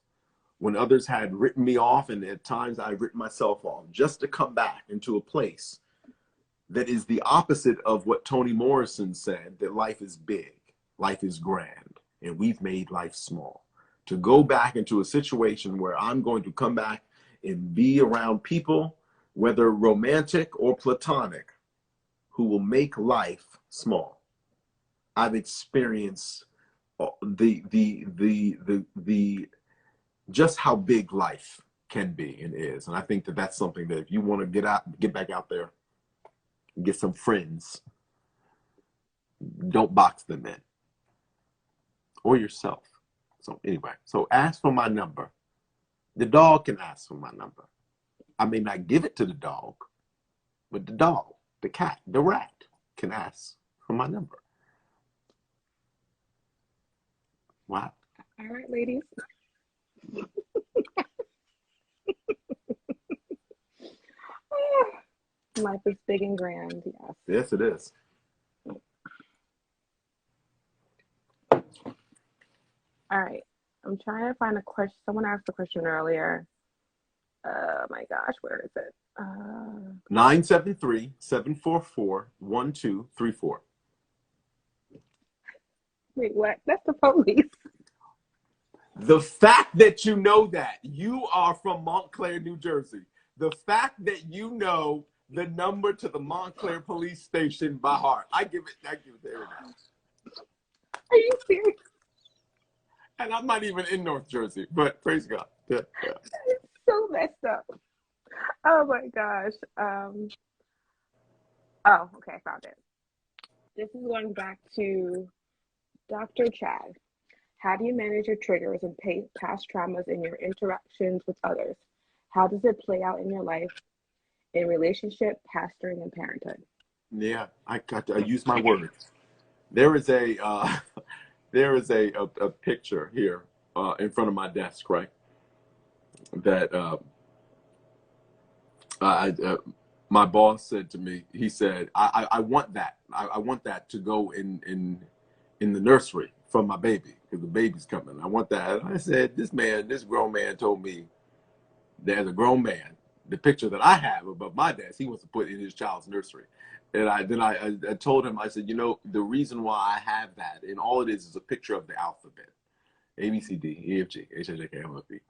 when others had written me off, and at times I've written myself off, just to come back into a place that is the opposite of what Toni Morrison said, that life is big, life is grand, and we've made life small. To go back into a situation where I'm going to come back and be around people, whether romantic or platonic, who will make life small. I've experienced the just how big life can be and is. And I think that that's something that if you want to get back out there, get some friends, don't box them in, or yourself. So anyway, so ask for my number. The dog can ask for my number. I may not give it to the dog, but the dog, the cat, the rat can ask for my number. Wow. All right, ladies. Life is big and grand, yes. Yes, it is. All right. I'm trying to find a question. Someone asked a question earlier. Oh my gosh, where is it? 973-744-1234. Wait, what? That's the police. The fact that you know that, you are from Montclair, New Jersey. The fact that you know the number to the Montclair police station by heart. I give it to everyone. Are you serious? And I'm not even in North Jersey, but praise God. Yeah. It's so messed up. Oh my gosh. Oh, okay, I found it. This is going back to Dr. Chad. How do you manage your triggers and past traumas in your interactions with others? How does it play out in your life, in relationship, pastoring, and parenthood? Yeah, I use my words. There is a picture here in front of my desk, right? That my boss said to me. He said, "I want that. I want that to go in the nursery for my baby because the baby's coming. I want that." And I said, "This grown man told me that as a grown man, the picture that I have above my desk, he wants to put in his child's nursery." And I told him, I said, you know, the reason why I have that, and all it is a picture of the alphabet, A, B, C, D, E, F, G, H, I, J, K, L, M, N, P.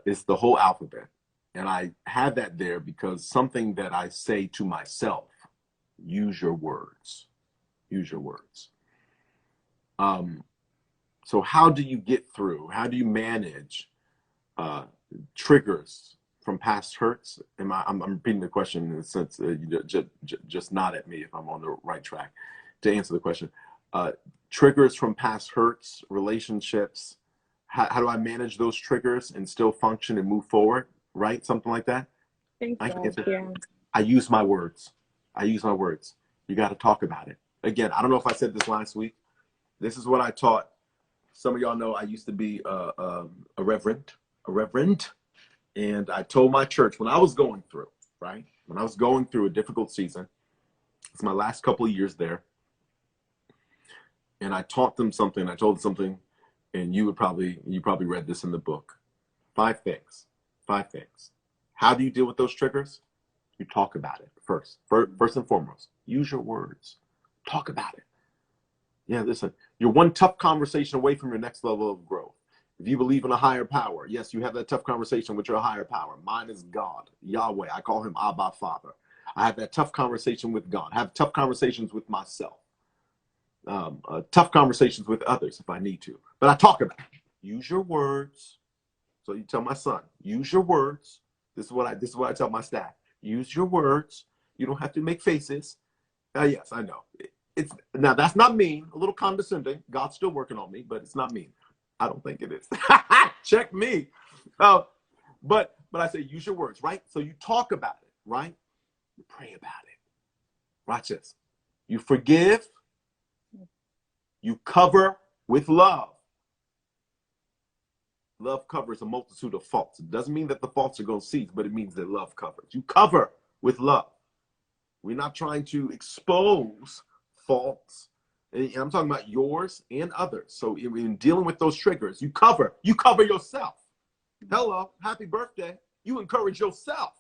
It's the whole alphabet. And I have that there because something that I say to myself, use your words. Use your words. So how do you get through? How do you manage triggers from past hurts? I'm repeating the question in the sense you just nod at me if I'm on the right track to answer the question. Triggers from past hurts, relationships. How do I manage those triggers and still function and move forward? Right? Something like that. I think so, yeah. I use my words. I use my words. You got to talk about it. Again, I don't know if I said this last week. This is what I taught. Some of y'all know I used to be a reverend. And I told my church when I was going through, right? When I was going through a difficult season, it's my last couple of years there. And I taught them something. I told them something, and you probably read this in the book. 5 things. 5 things. How do you deal with those triggers? You talk about it first. First and foremost, use your words. Talk about it. Yeah, listen, you're one tough conversation away from your next level of growth. If you believe in a higher power, yes, you have that tough conversation with your higher power. Mine is God, Yahweh. I call him Abba, Father. I have that tough conversation with God. I have tough conversations with myself. Tough conversations with others if I need to. But I talk about it. Use your words. So you tell my son, use your words. This is what I tell my staff. Use your words. You don't have to make faces. Yes, I know. Now that's not mean. A little condescending. God's still working on me, but it's not mean. I don't think it is. Check me. But I say use your words, right? So you talk about it, right? You pray about it. Watch this. You forgive. You cover with love. Love covers a multitude of faults. It doesn't mean that the faults are going to cease, but it means that love covers. You cover with love. We're not trying to expose faults. And I'm talking about yours and others. So in dealing with those triggers, you cover yourself. Hello, happy birthday. You encourage yourself.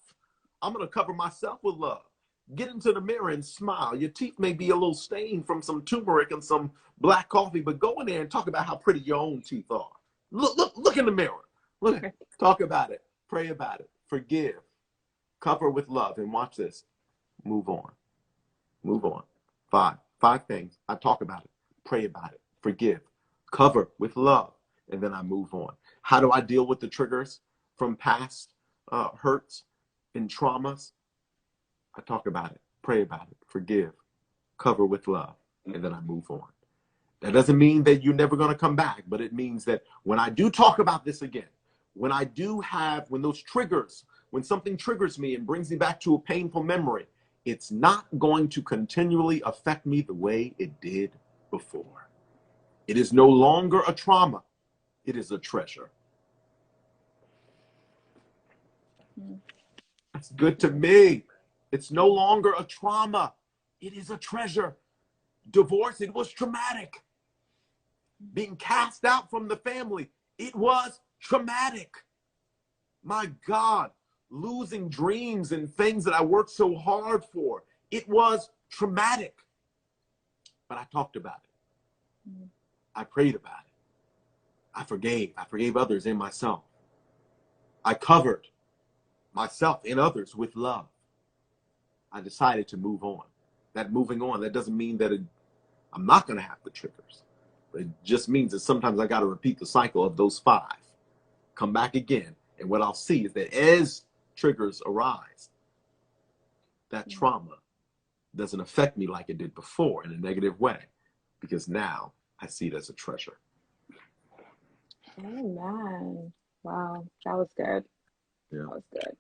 I'm going to cover myself with love. Get into the mirror and smile. Your teeth may be a little stained from some turmeric and some black coffee, but go in there and talk about how pretty your own teeth are. Look in the mirror. Look, talk about it. Pray about it. Forgive. Cover with love. And watch this. Move on. Move on. 5 things. I talk about it. Pray about it. Forgive. Cover with love. And then I move on. How do I deal with the triggers from past hurts and traumas? I talk about it, pray about it, forgive, cover with love, and then I move on. That doesn't mean that you're never going to come back, but it means that when I do talk about this again, when those triggers, when something triggers me and brings me back to a painful memory, it's not going to continually affect me the way it did before. It is no longer a trauma. It is a treasure. That's good to me. It's no longer a trauma. It is a treasure. Divorce, it was traumatic. Being cast out from the family, it was traumatic. My God, losing dreams and things that I worked so hard for, it was traumatic. But I talked about it. I prayed about it. I forgave others and myself. I covered myself and others with love. I decided to move on. That moving on, that doesn't mean that I'm not going to have the triggers. It just means that sometimes I got to repeat the cycle of those 5. Come back again. And what I'll see is that as triggers arise, that trauma doesn't affect me like it did before in a negative way, because now I see it as a treasure. Amen. Wow, that was good. Yeah. That was good.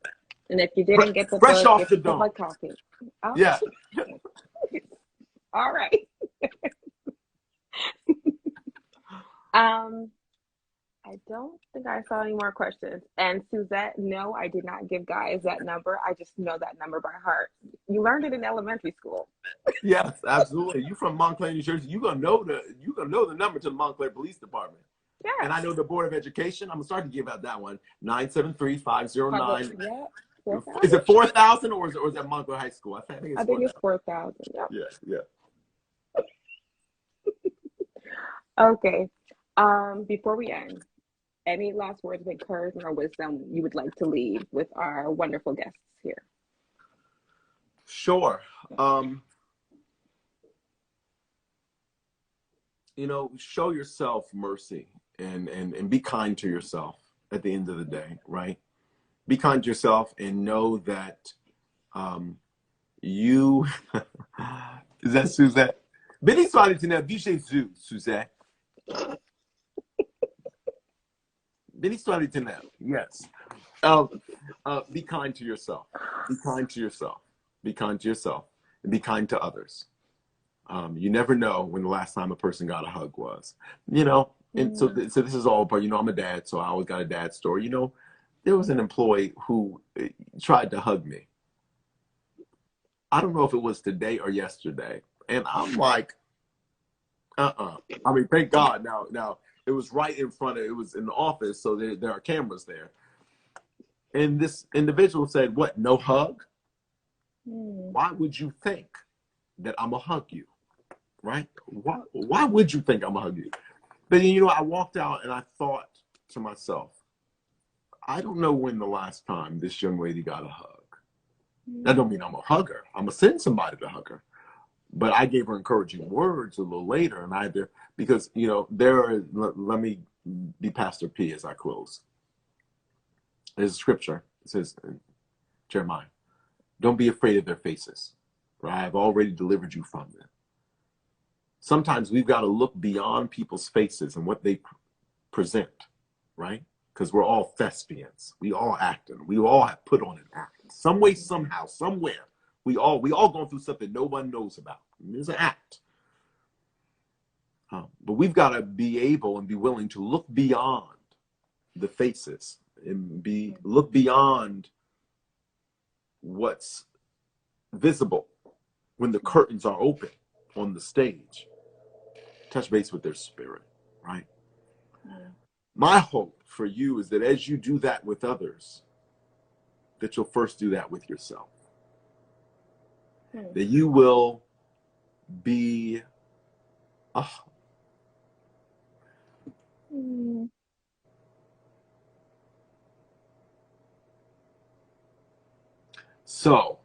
And if you didn't get the fresh book, off it's the dome. like coffee. Oh. Yeah. All right. I don't think I saw any more questions. And Suzette, no, I did not give guys that number. I just know that number by heart. You learned it in elementary school. Yes, absolutely. You from Montclair, New Jersey. You're gonna know the number to the Montclair Police Department. Yeah. And I know the Board of Education. I'm gonna start to give out that one. 973-509. Yeah. Is it 4,000 or is that Montclair High School? I think it's 4,000. Yep. Yeah. Okay. Before we end, any last words of encouragement or wisdom you would like to leave with our wonderful guests here? Sure. Show yourself mercy and be kind to yourself at the end of the day, right? Be kind to yourself and know that you is that Suzette? Béni soit l'Éternel, vive Jésus, Suzette. Béni soit l'Éternel. Yes. Be kind to yourself. Be kind to yourself. Be kind to yourself. And be kind to others. You never know when the last time a person got a hug was. And so this is all part, I'm a dad, so I always got a dad story. There was an employee who tried to hug me. I don't know if it was today or yesterday. And I'm like, I mean, thank God. Now it was right in front it was in the office, so there are cameras there. And this individual said, what, no hug? Why would you think that I'm going to hug you? Right? Why would you think I'm going to hug you? But, I walked out and I thought to myself, I don't know when the last time this young lady got a hug. That don't mean I'm going to hug her. I'm going to send somebody to hug her. But I gave her encouraging words a little later. And because, let me be Pastor P as I close. There's a scripture. It says, Jeremiah, don't be afraid of their faces, for I have already delivered you from them. Sometimes we've got to look beyond people's faces and what they present, right? Because we're all thespians. We all acting. We all have put on an act. Some way, somehow, somewhere. We all going through something no one knows about. There's an act. But we've got to be able and be willing to look beyond the faces and look beyond what's visible when the curtains are open on the stage. Touch base with their spirit, right? My hope for you is that as you do that with others, that you'll first do that with yourself. That you will be So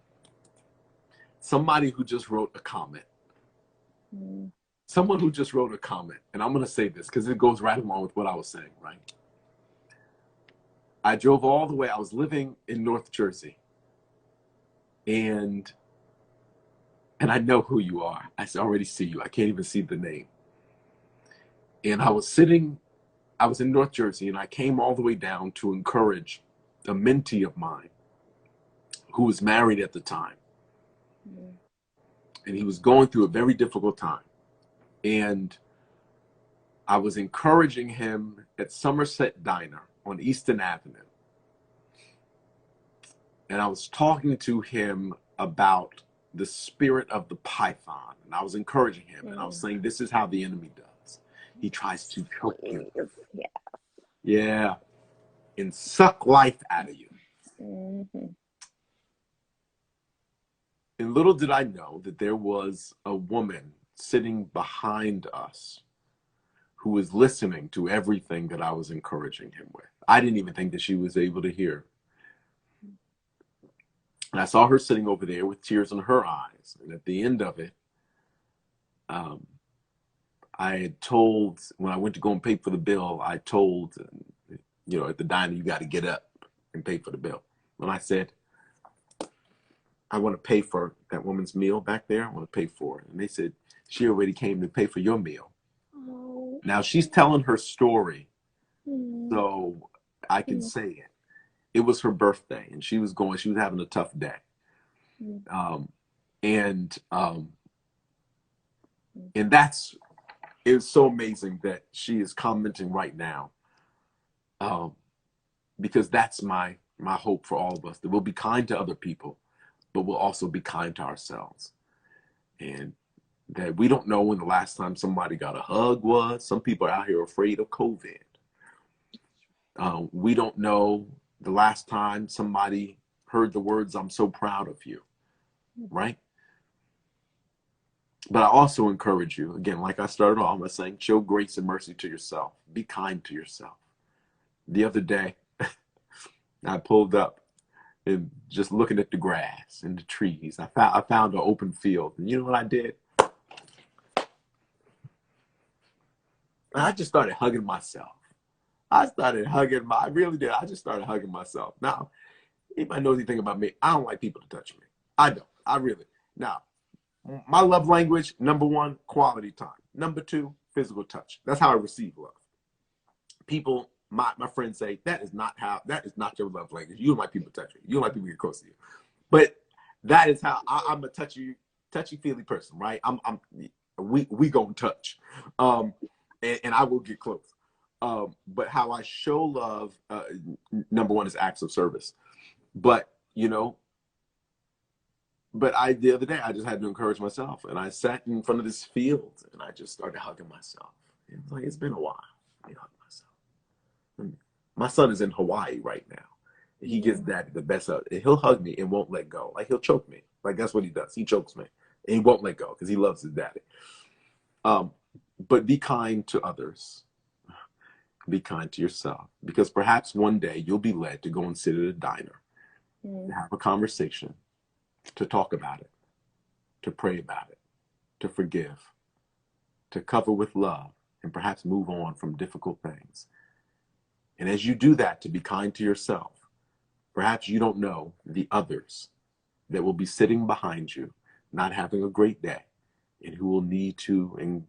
somebody who just wrote a comment. Someone who just wrote a comment, and I'm going to say this because it goes right along with what I was saying, right? I drove all the way. I was living in North Jersey, and I know who you are. I already see you. I can't even see the name. And I was in North Jersey, and I came all the way down to encourage a mentee of mine who was married at the time. And he was going through a very difficult time. And I was encouraging him at Somerset Diner on Easton Avenue. And I was talking to him about the spirit of the python. And I was encouraging him. And I was saying, this is how the enemy does. He tries to choke you. Yeah. Yeah. And suck life out of you. Mm-hmm. And little did I know that there was a woman sitting behind us who was listening to everything that I was encouraging him with. I didn't even think that she was able to hear. And I saw her sitting over there with tears in her eyes. And at the end of it, I had told, when I went to go and pay for the bill, I told, at the diner, you got to get up and pay for the bill. And I said, I want to pay for that woman's meal back there. I want to pay for it. And they said, she already came to pay for your meal. Oh. Now she's telling her story, so I can say it. It was her birthday, and she was having a tough day. And it's so amazing that she is commenting right now, because that's my hope for all of us, that we'll be kind to other people, but we'll also be kind to ourselves. And that we don't know when the last time somebody got a hug was. Some people are out here afraid of COVID. We don't know the last time somebody heard the words, I'm so proud of you, right? But I also encourage you, again, like I started off by saying, show grace and mercy to yourself. Be kind to yourself. The other day, I pulled up and just looking at the grass and the trees. I found an open field. And you know what I did? I just started hugging myself. I really did. I just started hugging myself. Now, anybody knows anything about me, I don't like people to touch me. I don't. I really. Now, my love language, number one, quality time. Number two, physical touch. That's how I receive love. People, my friends say, that is not your love language. You don't like people to touch you. You don't like people to get close to you. But that is how I'm a touchy-feely person, right? We gonna touch. And I will get close. But how I show love, number one, is acts of service. But, the other day, I just had to encourage myself. And I sat in front of this field, and I just started hugging myself. It was like, it's been a while. I hug myself. My son is in Hawaii right now. He gives daddy the best of it. He'll hug me and won't let go. Like, he'll choke me. Like, that's what he does. He chokes me. And he won't let go because he loves his daddy. But be kind to others. Be kind to yourself, because perhaps one day you'll be led to go and sit at a diner, to have a conversation, to talk about it, to pray about it, to forgive, to cover with love, and perhaps move on from difficult things. And as you do that, to be kind to yourself, perhaps you don't know the others that will be sitting behind you, not having a great day, and who will need to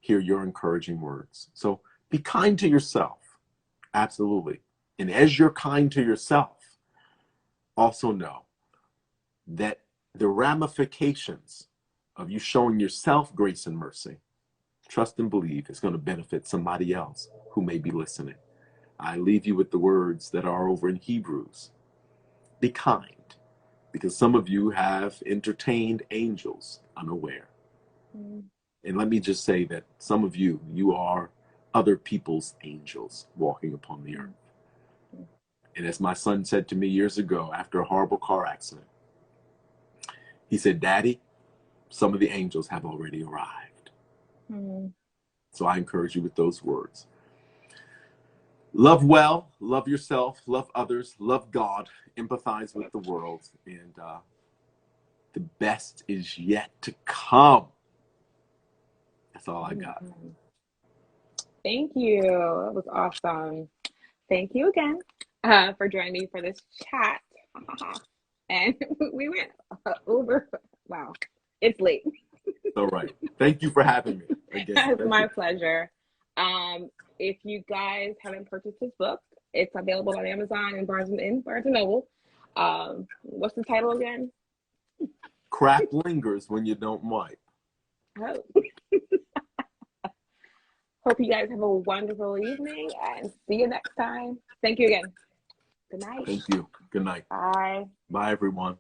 hear your encouraging words. So be kind to yourself, absolutely. And as you're kind to yourself, also know that the ramifications of you showing yourself grace and mercy, trust and believe, is going to benefit somebody else who may be listening. I leave you with the words that are over in Hebrews. Be kind, because some of you have entertained angels unaware. And let me just say that some of you are other people's angels walking upon the earth. And as my son said to me years ago after a horrible car accident, he said, Daddy, some of the angels have already arrived. So I encourage you with those words. Love well, love yourself, love others, love God, empathize with the world, and the best is yet to come. That's all I got. Thank you. That was awesome. Thank you again. for joining me for this chat. And we went over. Wow, it's late. All right. Thank you for having me again. It's Thank my you. pleasure. If you guys haven't purchased this book, it's available on Amazon and Barnes and Noble. What's the title again? Crack lingers when you don't wipe. Oh. Hope you guys have a wonderful evening and see you next time. Thank you again. Good night. Thank you. Good night. Bye. Bye, everyone.